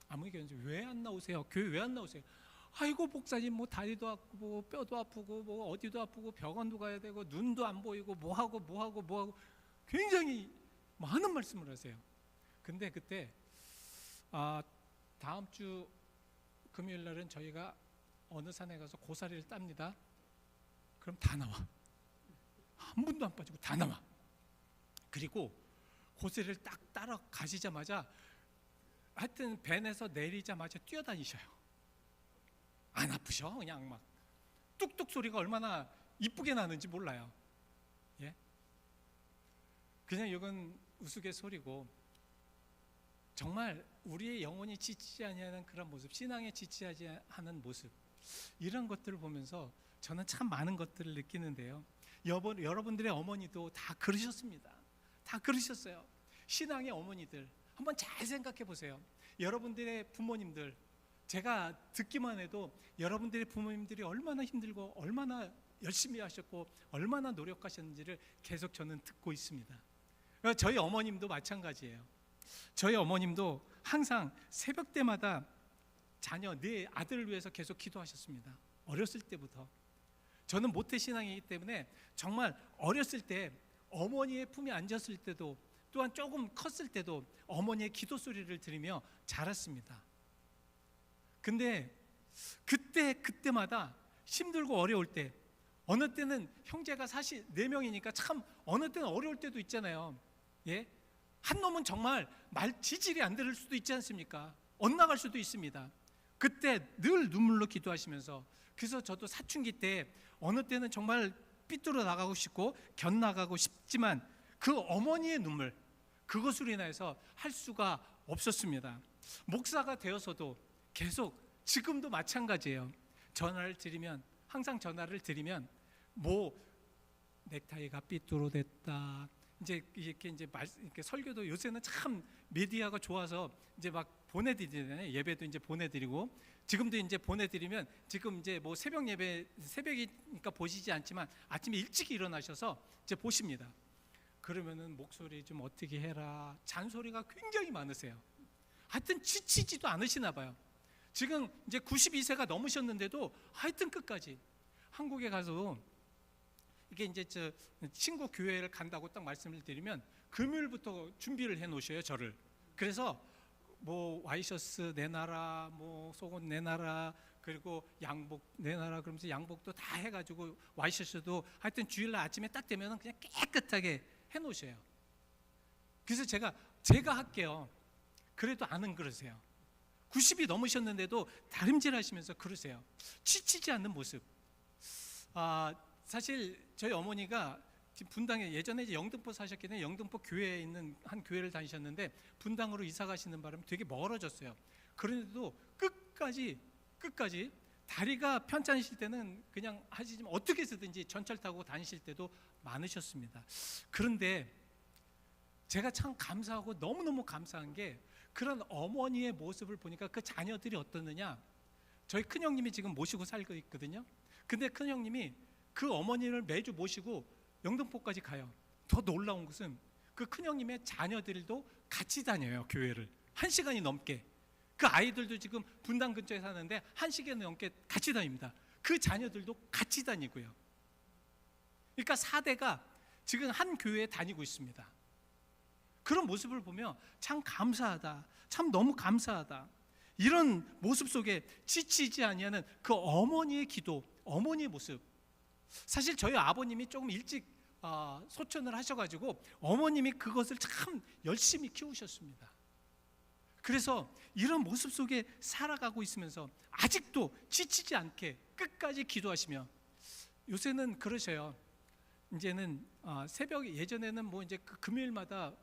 아무개 교수님 왜 안 나오세요? 교회 왜 안 나오세요? 아이고 목사님 뭐 다리도 아프고 뼈도 아프고 뭐 어디도 아프고 병원도 가야 되고 눈도 안 보이고 뭐하고 굉장히 많은 말씀을 하세요. 근데 그때 다음 주 금요일 날은 저희가 어느 산에 가서 고사리를 땁니다. 그럼 다 나와. 한 분도 안 빠지고 다 나와. 그리고 고사리를 딱 따라 가시자마자 하여튼 밴에서 내리자마자 뛰어다니셔요. 안 아프셔? 그냥 막 뚝뚝 소리가 얼마나 이쁘게 나는지 몰라요. 예? 그냥 이건 우스갯소리고 정말 우리의 영혼이 지치지 아니하는 그런 모습, 신앙에 지치지 않는 모습, 이런 것들을 보면서 저는 참 많은 것들을 느끼는데요. 여러분들의 어머니도 다 그러셨습니다. 다 그러셨어요. 신앙의 어머니들 한번 잘 생각해 보세요. 여러분들의 부모님들, 제가 듣기만 해도 여러분들의 부모님들이 얼마나 힘들고 얼마나 열심히 하셨고 얼마나 노력하셨는지를 계속 저는 듣고 있습니다. 저희 어머님도 마찬가지예요. 저희 어머님도 항상 새벽 때마다 자녀, 내 아들을 위해서 계속 기도하셨습니다. 어렸을 때부터. 저는 모태신앙이기 때문에 정말 어렸을 때 어머니의 품에 앉았을 때도 또한 조금 컸을 때도 어머니의 기도 소리를 들으며 자랐습니다. 근데 그때마다 힘들고 어려울 때, 어느 때는 형제가 사실 4명이니까 참 어느 때는 어려울 때도 있잖아요. 예? 한 놈은 정말 말 지질이 안 들을 수도 있지 않습니까? 엇나갈 수도 있습니다. 그때 늘 눈물로 기도하시면서, 그래서 저도 사춘기 때 어느 때는 정말 삐뚤어 나가고 싶고 견나가고 싶지만 그 어머니의 눈물, 그것으로 인해서 할 수가 없었습니다. 목사가 되어서도 계속 지금도 마찬가지예요. 항상 전화를 드리면 뭐 넥타이가 삐뚤어됐다. 이렇게 설교도 요새는 참 미디어가 좋아서 이제 막 보내드리잖아요. 예배도 이제 보내드리고, 지금도 이제 보내드리면 지금 이제 뭐 새벽 예배, 새벽이니까 보시지 않지만 아침에 일찍 일어나셔서 이제 보십니다. 그러면은 목소리 좀 어떻게 해라, 잔소리가 굉장히 많으세요. 하여튼 지치지도 않으시나 봐요. 지금 이제 92세가 넘으셨는데도 하여튼 끝까지 한국에 가서 이게 이제 저 친구 교회를 간다고 딱 말씀을 드리면 금요일부터 준비를 해 놓으셔요, 저를. 그래서 뭐 와이셔츠 내놔라, 뭐 속옷 내놔라, 그리고 양복 내놔라 그러면서 양복도 다 해가지고 와이셔츠도 하여튼 주일날 아침에 딱 되면 그냥 깨끗하게 해 놓으셔요. 그래서 제가 할게요. 그래도 안 그러세요. 90이 넘으셨는데도 다림질하시면서 그러세요. 지치지 않는 모습. 사실 저희 어머니가 지금 분당에 예전에 이제 영등포 사셨기 때문에 영등포 교회에 있는 한 교회를 다니셨는데 분당으로 이사 가시는 바람에 되게 멀어졌어요. 그런데도 끝까지 다리가 편찮으실 때는 그냥 하시지만 어떻게 해서든지 전철 타고 다니실 때도 많으셨습니다. 그런데 제가 참 감사하고 너무너무 감사한 게 그런 어머니의 모습을 보니까 그 자녀들이 어떻느냐. 저희 큰형님이 지금 모시고 살고 있거든요. 근데 큰형님이 그 어머니를 매주 모시고 영등포까지 가요. 더 놀라운 것은 그 큰형님의 자녀들도 같이 다녀요, 교회를. 1시간이 넘게. 그 아이들도 지금 분당 근처에 사는데 1시간 넘게 같이 다닙니다. 그 자녀들도 같이 다니고요. 그러니까 4대가 지금 한 교회에 다니고 있습니다. 그런 모습을 보면 참 감사하다, 참 너무 감사하다. 이런 모습 속에 지치지 아니하는 그 어머니의 기도, 어머니의 모습. 사실 저희 아버님이 조금 일찍 소천을 하셔가지고 어머님이 그것을 참 열심히 키우셨습니다. 그래서 이런 모습 속에 살아가고 있으면서 아직도 지치지 않게 끝까지 기도하시며, 요새는 그러셔요. 이제는 새벽에, 예전에는 뭐 이제 그 금요일마다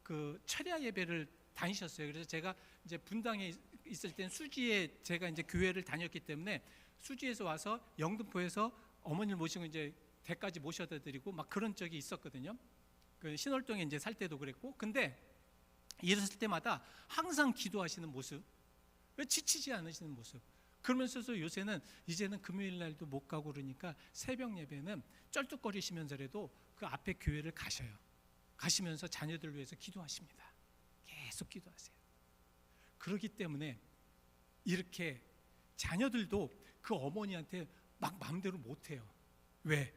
그 철야 예배를 다니셨어요. 그래서 제가 이제 분당에 있을 땐 수지에 제가 이제 교회를 다녔기 때문에 수지에서 와서 영등포에서 어머니를 모시고 이제 대까지 모셔다 드리고 막 그런 적이 있었거든요. 그 신월동에 이제 살 때도 그랬고. 근데 이랬을 때마다 항상 기도하시는 모습, 지치지 않으시는 모습. 그러면서도 요새는 이제는 금요일 날도 못 가고 그러니까 새벽 예배는 쩔뚝거리시면서라도 그 앞에 교회를 가셔요. 가시면서 자녀들을 위해서 기도하십니다. 계속 기도하세요. 그렇기 때문에 이렇게 자녀들도 그 어머니한테 막 마음대로 못해요. 왜?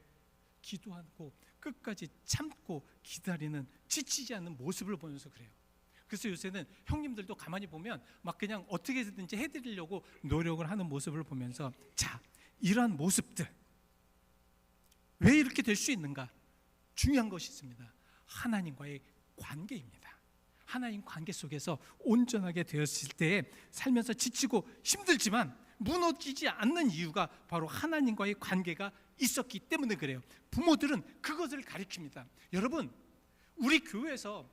기도하고 끝까지 참고 기다리는, 지치지 않는 모습을 보면서 그래요. 그래서 요새는 형님들도 가만히 보면 막 그냥 어떻게 해서든지 해드리려고 노력을 하는 모습을 보면서, 자, 이러한 모습들 왜 이렇게 될 수 있는가? 중요한 것이 있습니다. 하나님과의 관계입니다. 하나님 관계 속에서 온전하게 되었을 때에 살면서 지치고 힘들지만 무너지지 않는 이유가 바로 하나님과의 관계가 있었기 때문에 그래요. 부모들은 그것을 가르칩니다. 여러분, 우리 교회에서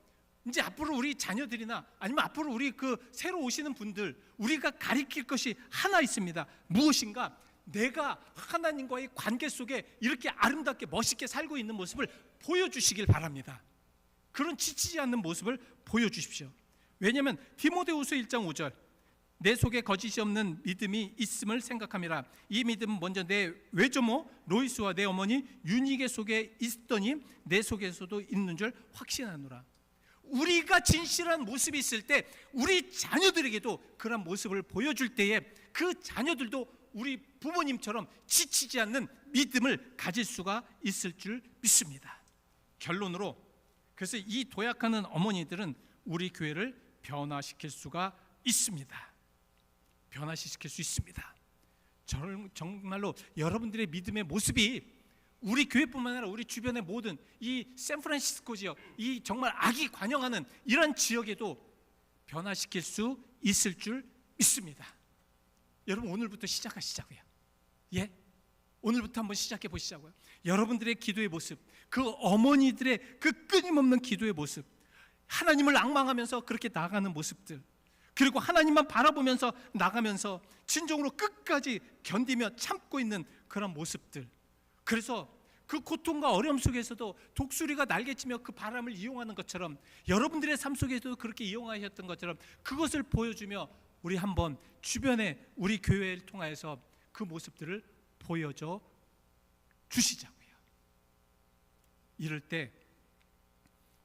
이제 앞으로 우리 자녀들이나 아니면 앞으로 우리 그 새로 오시는 분들, 우리가 가르칠 것이 하나 있습니다. 무엇인가? 내가 하나님과의 관계 속에 이렇게 아름답게 멋있게 살고 있는 모습을 보여주시길 바랍니다. 그런 지치지 않는 모습을 보여주십시오. 왜냐하면 디모데후서 1장 5절, 내 속에 거짓이 없는 믿음이 있음을 생각함이라. 이 믿음은 먼저 내 외조모 로이스와 내 어머니 유니게 속에 있더니 내 속에서도 있는 줄 확신하노라. 우리가 진실한 모습이 있을 때 우리 자녀들에게도 그런 모습을 보여줄 때에 그 자녀들도 우리 부모님처럼 지치지 않는 믿음을 가질 수가 있을 줄 믿습니다. 결론으로, 그래서 이 도약하는 어머니들은 우리 교회를 변화시킬 수가 있습니다. 변화시킬 수 있습니다. 정말로 여러분들의 믿음의 모습이 우리 교회뿐만 아니라 우리 주변의 모든 이 샌프란시스코 지역, 이 정말 악이 관영하는 이런 지역에도 변화시킬 수 있을 줄 믿습니다. 여러분, 오늘부터 시작하시자고요. 예? 오늘부터 한번 시작해 보시자고요. 여러분들의 기도의 모습, 그 어머니들의 그 끊임없는 기도의 모습, 하나님을 앙망하면서 그렇게 나가는 모습들, 그리고 하나님만 바라보면서 나가면서 진정으로 끝까지 견디며 참고 있는 그런 모습들. 그래서 그 고통과 어려움 속에서도 독수리가 날개치며 그 바람을 이용하는 것처럼 여러분들의 삶 속에서도 그렇게 이용하셨던 것처럼 그것을 보여주며 우리 한번 주변에 우리 교회를 통하여서 그 모습들을 보여줘 주시자고요. 이럴 때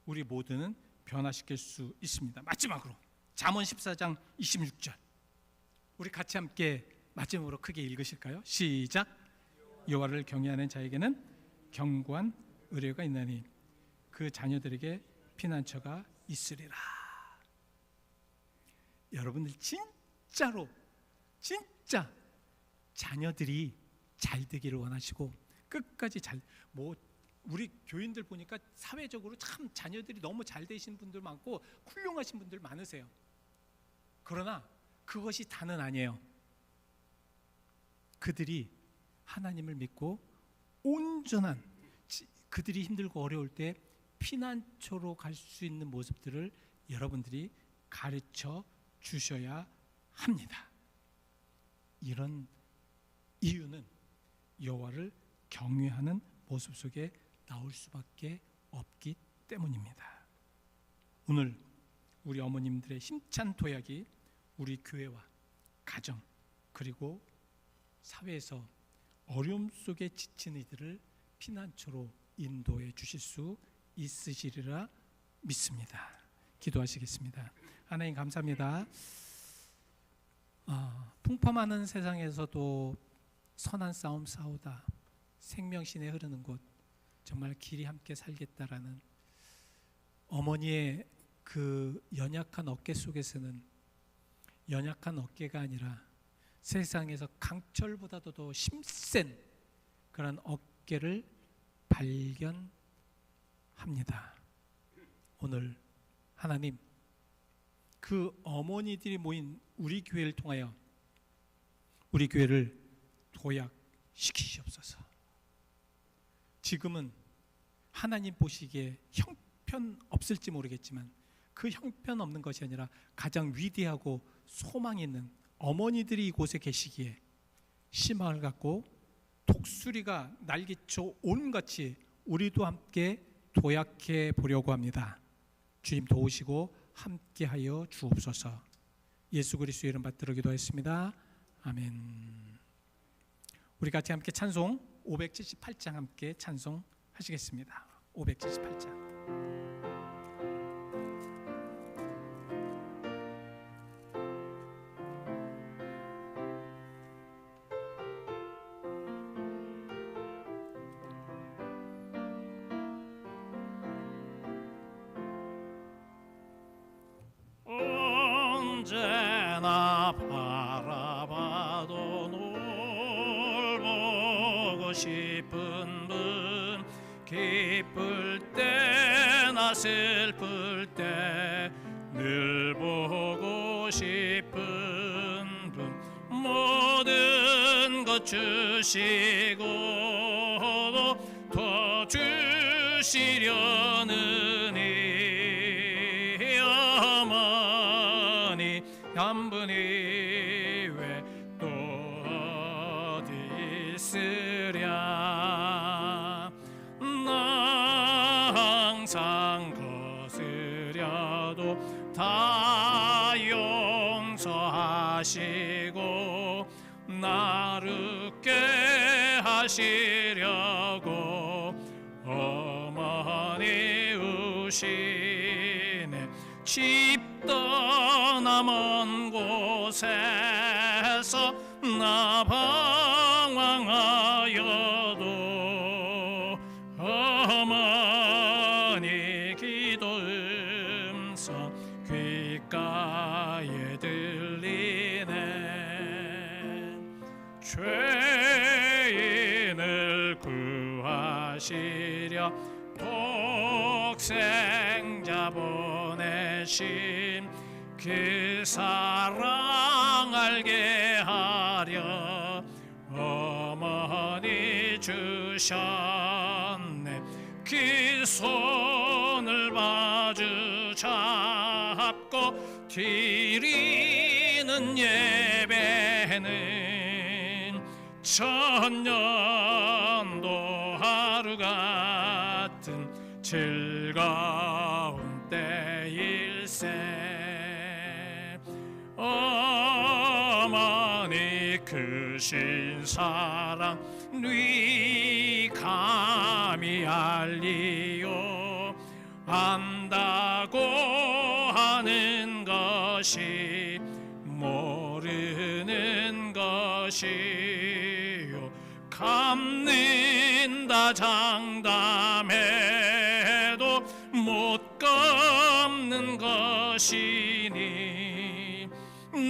우리 모두는 변화시킬 수 있습니다. 마지막으로, 잠언 14장 26절. 우리 같이 함께 마지막으로 크게 읽으실까요? 시작. 여호와를 경외하는 자에게는 견고한 의뢰가 있나니 그 자녀들에게 피난처가 있으리라. 여러분들 진짜로 진짜 자녀들이 잘 되기를 원하시고 끝까지 우리 교인들 보니까 사회적으로 참 자녀들이 너무 잘 되신 분들 많고 훌륭하신 분들 많으세요. 그러나 그것이 다는 아니에요. 그들이 하나님을 믿고 온전한, 그들이 힘들고 어려울 때 피난처로 갈 수 있는 모습들을 여러분들이 가르쳐 주셔야 합니다. 이런 이유는 여호와를 경외하는 모습 속에 나올 수밖에 없기 때문입니다. 오늘 우리 어머님들의 힘찬 도약이 우리 교회와 가정 그리고 사회에서 어려움 속에 지친 이들을 피난처로 인도해 주실 수 있으시리라 믿습니다. 기도하시겠습니다. 하나님 감사합니다. 풍파많은 세상에서도 선한 싸움 싸우다 생명신에 흐르는 곳, 정말 길이 함께 살겠다라는 어머니의 그 연약한 어깨 속에서는 연약한 어깨가 아니라 세상에서 강철보다도 더 힘센 그런 어깨를 발견합니다. 오늘 하나님, 그 어머니들이 모인 우리 교회를 통하여 우리 교회를 도약시키시옵소서. 지금은 하나님 보시기에 형편없을지 모르겠지만 그 형편없는 것이 아니라 가장 위대하고 소망이 있는 어머니들이 이곳에 계시기에 희망을 갖고 독수리가 날개쳐 온같이 우리도 함께 도약해 보려고 합니다. 주님 도우시고 함께하여 주옵소서. 예수 그리스도의 이름 받들어 기도했습니다. 아멘. 우리 같이 함께 찬송 578장 함께 찬송하시겠습니다. 578장. 언제나 바라봐도 널 보고 싶은 분, 기쁠 때나 슬플 때 늘 보고 싶은 분, 모든 것 주시고 더 주시려는 이 어머니 한 분이 왜 또 어디 있으랴. 나 항상 거스려도 다 용서하시고 나를 깨 하시려고 어머니 우시네. 집 떠나 먼 곳에서 나 방황하여도 어머니 기도 음성 귓가에 들리네. 죄인을 구하시려 독생자 보내신 그 사랑 알게 하려 어머니 주셨네. 그 손을 마주 잡고 드리는 예배는 천년도 하루 같은 즐거운 때일세. 어머니 크신 사랑 네 감히 알리요. 안다고 하는 것이 것이 모르는 것이요 갚는다 장담해도 못 갚는 것이니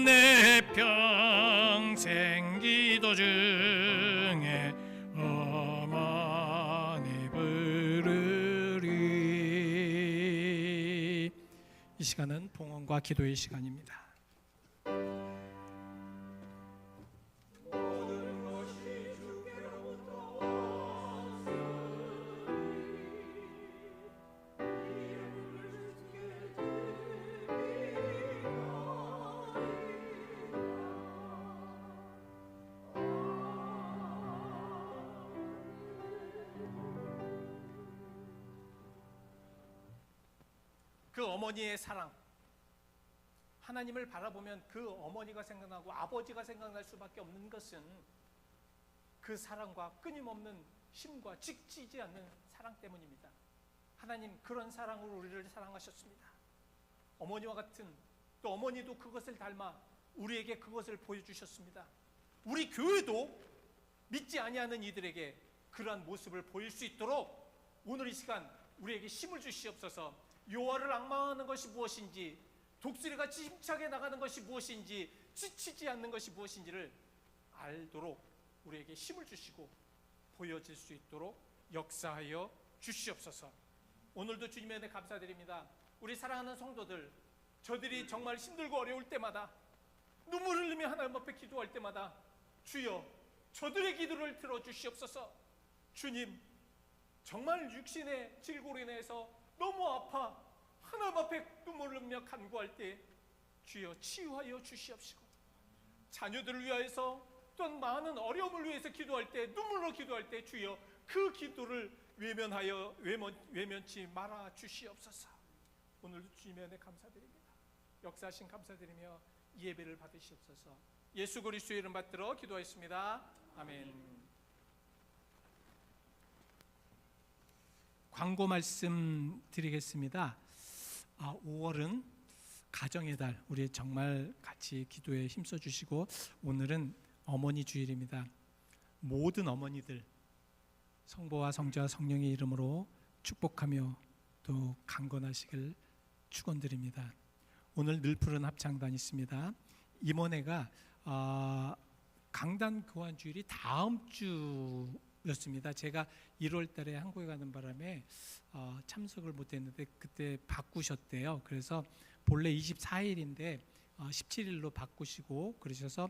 내 평생 기도 중에 어머니 부르리. 이 시간은 봉헌과 기도의 시간입니다. 그 어머니의 사랑, 하나님을 바라보면 그 어머니가 생각나고 아버지가 생각날 수밖에 없는 것은 그 사랑과 끊임없는 힘과 지치지 않는 사랑 때문입니다. 하나님 그런 사랑으로 우리를 사랑하셨습니다. 어머니와 같은, 또 어머니도 그것을 닮아 우리에게 그것을 보여주셨습니다. 우리 교회도 믿지 아니하는 이들에게 그러한 모습을 보일 수 있도록 오늘 이 시간 우리에게 힘을 주시옵소서. 여호와를 앙망하는 것이 무엇인지, 독수리같이 힘차게 나가는 것이 무엇인지, 지치지 않는 것이 무엇인지를 알도록 우리에게 힘을 주시고 보여질 수 있도록 역사하여 주시옵소서. 오늘도 주님의 은혜 감사드립니다. 우리 사랑하는 성도들, 저들이 정말 힘들고 어려울 때마다, 눈물을 흘리며 하나님 앞에 기도할 때마다 주여 저들의 기도를 들어주시옵소서. 주님, 정말 육신의 질고로 인해서 너무 아파 하나님 앞에 눈물을 흘리며 간구할 때 주여 치유하여 주시옵시고, 자녀들을 위하여서 또한 많은 어려움을 위해서 기도할 때, 눈물로 기도할 때 주여 그 기도를 외면치 말아 주시옵소서. 오늘도 주님의 은혜 감사드립니다. 역사하신 감사드리며 이 예배를 받으시옵소서. 예수 그리스도의 이름 받들어 기도하였습니다. 아멘. 광고 말씀 드리겠습니다. 5월은 가정의 달, 우리 정말 같이 기도에 힘써 주시고, 오늘은 어머니 주일입니다. 모든 어머니들 성부와 성자와 성령의 이름으로 축복하며 또 강건하시길 축원드립니다. 오늘 늘 푸른 합창단 있습니다. 임원회가 강단 교환 주일이 다음 주였습니다. 제가 1월 달에 한국에 가는 바람에 참석을 못했는데 그때 바꾸셨대요. 그래서 본래 24일인데 17일로 바꾸시고 그러셔서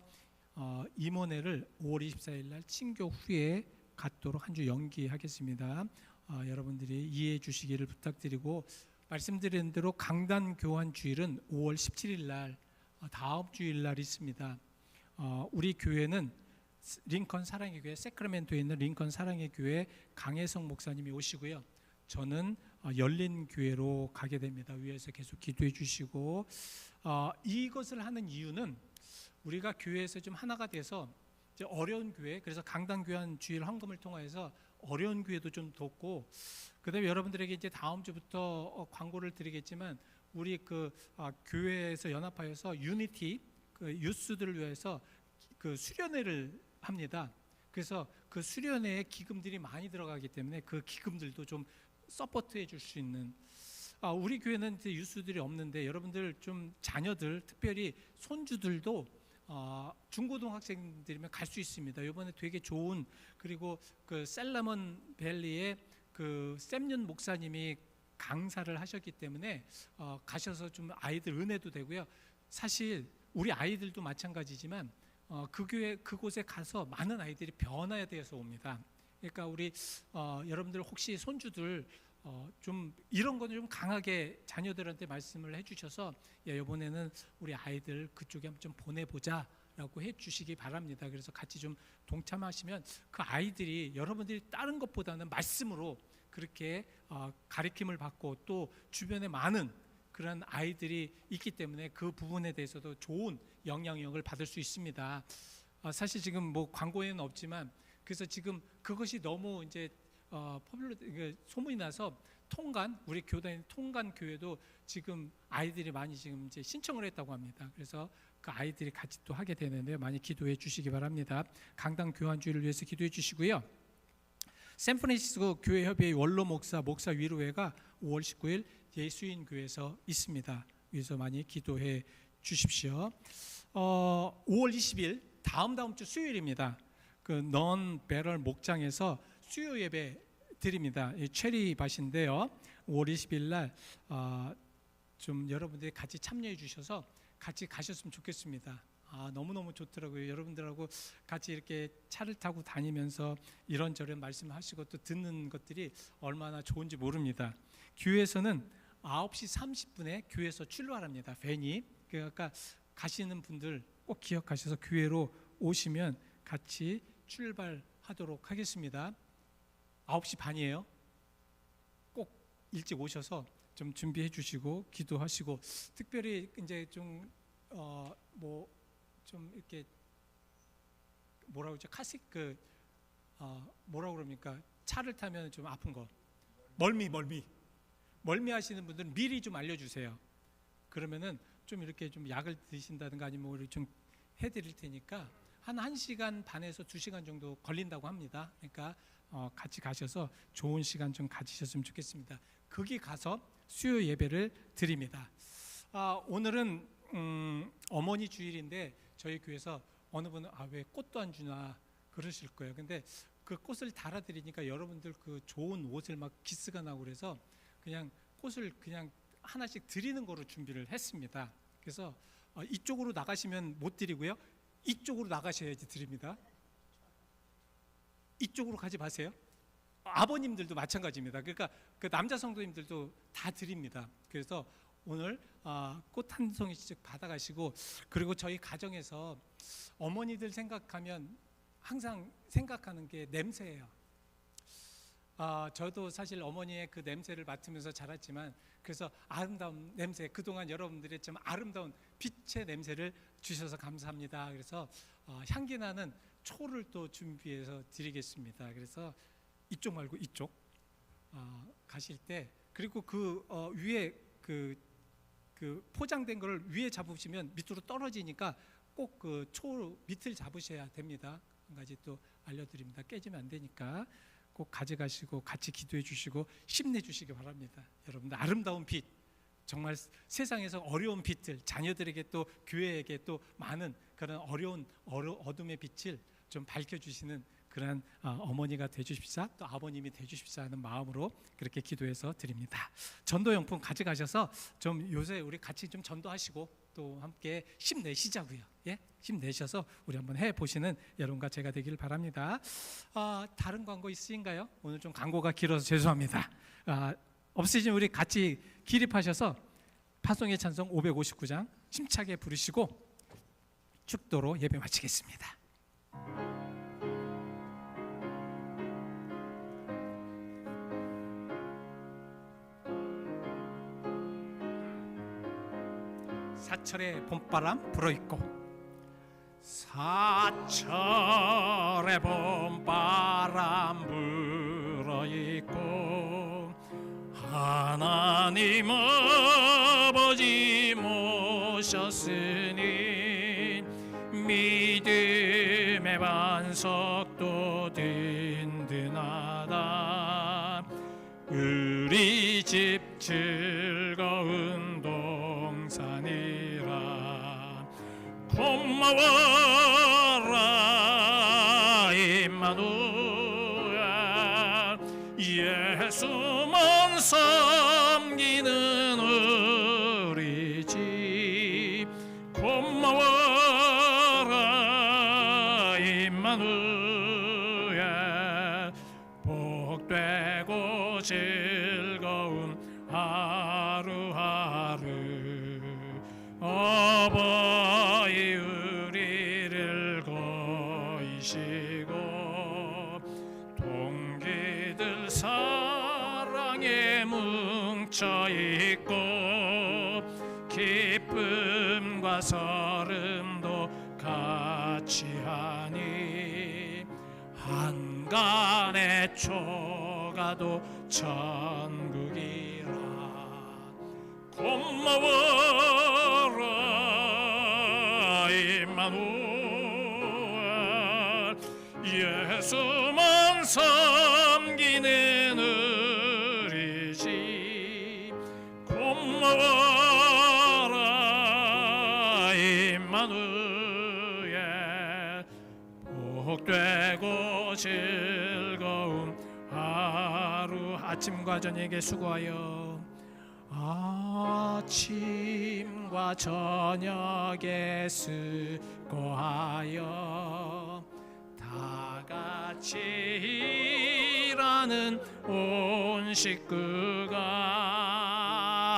임원회를 5월 24일 날 친교 후에 갖도록 한 주 연기하겠습니다. 여러분들이 이해해 주시기를 부탁드리고, 말씀드린 대로 강단 교환 주일은 5월 17일 날 다음 주일 날 있습니다. 우리 교회는 링컨 사랑의 교회, 세크라멘토에 있는 링컨 사랑의 교회 강혜성 목사님이 오시고요. 저는 열린 교회로 가게 됩니다. 위에서 계속 기도해 주시고, 이것을 하는 이유는 우리가 교회에서 좀 하나가 돼서 이제 어려운 교회, 그래서 강단 교환 주일 헌금을 통해서 어려운 교회도 좀 돕고, 그다음에 여러분들에게 이제 다음 주부터 광고를 드리겠지만 우리 교회에서 연합하여서 유니티 유스들을 위해서 수련회를 합니다. 그래서 그 수련회에 기금들이 많이 들어가기 때문에 그 기금들도 좀 서포트해 줄 수 있는, 우리 교회는 이제 유스들이 없는데 여러분들 좀 자녀들, 특별히 손주들도 중고등학생들이면 갈 수 있습니다. 이번에 되게 좋은, 그리고 그 셀라몬 밸리의 그 샘윤 목사님이 강사를 하셨기 때문에 가셔서 좀 아이들 은혜도 되고요. 사실 우리 아이들도 마찬가지지만 그곳에 가서 많은 아이들이 변화되어서 옵니다. 그러니까 우리 여러분들 혹시 손주들 좀 이런 거는 좀 강하게 자녀들한테 말씀을 해주셔서, 이번에는 우리 아이들 그쪽에 한번 좀 보내보자라고 해주시기 바랍니다. 그래서 같이 좀 동참하시면 그 아이들이 여러분들이 다른 것보다는 말씀으로 그렇게 가르침을 받고 또 주변에 많은 그런 아이들이 있기 때문에 그 부분에 대해서도 좋은 영향력을 받을 수 있습니다. 사실 지금 뭐 광고에는 없지만, 그래서 지금 그것이 너무 이제 소문이 나서 통간, 우리 교단인 통간 교회도 지금 아이들이 많이 지금 이제 신청을 했다고 합니다. 그래서 그 아이들이 같이 또 하게 되는데요. 많이 기도해 주시기 바랍니다. 강당 교환주의를 위해서 기도해 주시고요. 샌프란시스코 교회 협의회 원로 목사 위로회가 5월 19일 예수인 교회에서 있습니다. 위해서 많이 기도해 주십시오. 5월 20일 다음 주 수요일입니다. 그 넌 배럴 목장에서 수요 예배 드립니다. 체리밭인데요. 5월 20일 날 좀 여러분들이 같이 참여해 주셔서 같이 가셨으면 좋겠습니다. 너무너무 좋더라고요. 여러분들하고 같이 이렇게 차를 타고 다니면서 이런저런 말씀하시고 또 듣는 것들이 얼마나 좋은지 모릅니다. 교회에서는 9시 30분에 교회에서 출발합니다. 밴이. 그러니까 가시는 분들 꼭 기억하셔서 교회로 오시면 같이 출발하도록 하겠습니다. 9시 반이에요. 꼭 일찍 오셔서 좀 준비해 주시고 기도하시고, 특별히 이제 좀 좀 이렇게 뭐라고 그러죠? 뭐라고 그럽니까? 차를 타면 좀 아픈 거. 멀미 하시는 분들은 미리 좀 알려주세요. 그러면은 좀 이렇게 좀 약을 드신다든가 아니면 우리 좀 해드릴 테니까 한 1시간 반에서 2시간 정도 걸린다고 합니다. 그러니까 같이 가셔서 좋은 시간 좀 가지셨으면 좋겠습니다. 거기 가서 수요 예배를 드립니다. 오늘은 어머니 주일인데 저희 교회에서 어느 분은 왜 꽃도 안 주나 그러실 거예요. 근데 그 꽃을 달아드리니까 여러분들 그 좋은 옷을 막 기스가 나고 그래서 그냥 꽃을 그냥 하나씩 드리는 거로 준비를 했습니다. 그래서 이쪽으로 나가시면 못 드리고요. 이쪽으로 나가셔야지 드립니다. 이쪽으로 가지 마세요. 아버님들도 마찬가지입니다. 그러니까 그 남자 성도님들도 다 드립니다. 그래서 오늘 꽃 한 송이씩 받아가시고, 그리고 저희 가정에서 어머니들 생각하면 항상 생각하는 게 냄새예요. 저도 사실 어머니의 그 냄새를 맡으면서 자랐지만, 그래서 아름다운 냄새, 그동안 여러분들이 좀 아름다운 빛의 냄새를 주셔서 감사합니다. 그래서 향기 나는 초를 또 준비해서 드리겠습니다. 그래서 이쪽 말고 이쪽 가실 때, 그리고 그 위에 그 포장된 걸 위에 잡으시면 밑으로 떨어지니까 꼭 그 초 밑을 잡으셔야 됩니다. 한 가지 또 알려드립니다. 깨지면 안 되니까 꼭 가져가시고 같이 기도해 주시고 힘내 주시기 바랍니다. 여러분들 아름다운 빛, 정말 세상에서 어려운 빛을 자녀들에게 또 교회에게 또 많은 그런 어려운 어둠의 빛을 좀 밝혀주시는 그런 어머니가 되주십사, 또 아버님이 되주십사 하는 마음으로 그렇게 기도해서 드립니다. 전도용품 가져가셔서 좀 요새 우리 같이 좀 전도하시고 또 함께 힘내시자고요. 예? 힘내셔서 우리 한번 해보시는 여러분과 제가 되길 바랍니다. 다른 광고 있으신가요? 오늘 좀 광고가 길어서 죄송합니다. 없으시면 우리 같이 기립하셔서 파송의 찬송 559장 힘차게 부르시고 축도로 예배 마치겠습니다. 사철의 봄바람 불어있고, 사철의 봄바람 불어있고, 하나님 아버지 모셨으니 믿음의 반석도 든든하다. 우리 집 즐거운 동산이라. 고마워라 임마누엘, 예수만 섬기는 우리 집. 고마워라 임마누엘, 복되고 즐거운 하루하루. 어버이 우리를 거이시고, 동기들 사랑에 뭉쳐있고, 기쁨과 서름도 같이 하니, 한간의 초가 가도 천국이라. 고마워라 임마누엘, 예수만 섬기는 의리지. 고마워라 임마누엘, 복되고 즐거운 하루. 아침과 저녁에 수고하여, 아침과 저녁에 수고하여 다 같이 일하는 온 식구가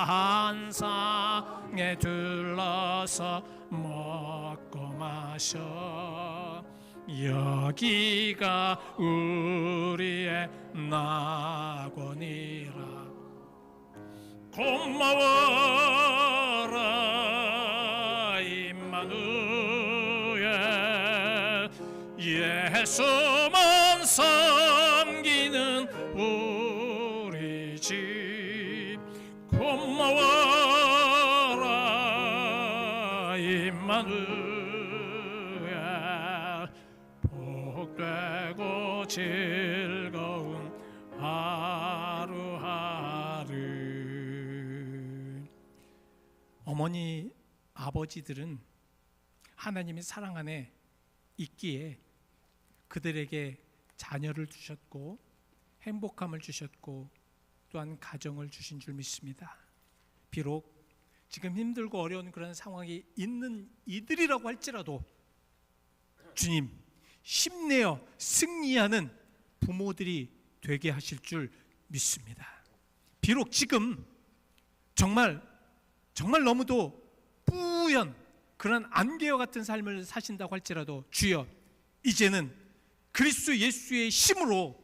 한 상에 둘러서 먹고 마셔. 여기가 우리의 낙원이라. 고마워라 임마누엘, 예수만 섬기는 우리 집. 고마워라 임마누엘, 복되고 즐거운 하루하루. 어머니, 아버지들은 하나님의 사랑 안에 있기에 그들에게 자녀를 주셨고 행복함을 주셨고 또한 가정을 주신 줄 믿습니다. 비록 지금 힘들고 어려운 그런 상황이 있는 이들이라고 할지라도 주님, 힘내어 승리하는 부모들이 되게 하실 줄 믿습니다. 비록 지금 정말 너무도 뿌연 그런 안개와 같은 삶을 사신다고 할지라도 주여, 이제는 그리스도 예수의 힘으로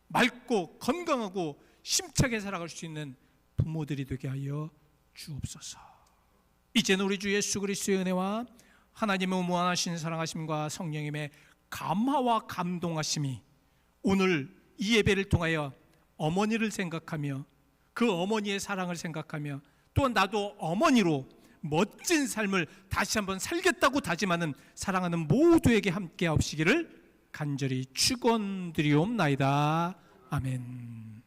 맑고 건강하고 힘차게 살아갈 수 있는 부모들이 되게 하여 주옵소서. 이제는 우리 주 예수 그리스도의 은혜와 하나님의 무한하신 사랑하심과 성령님의 감화와 감동하심이 오늘 이 예배를 통하여 어머니를 생각하며 그 어머니의 사랑을 생각하며 또한 나도 어머니로 멋진 삶을 다시 한번 살겠다고 다짐하는 사랑하는 모두에게 함께 하시기를 간절히 축원드리옵나이다. 아멘.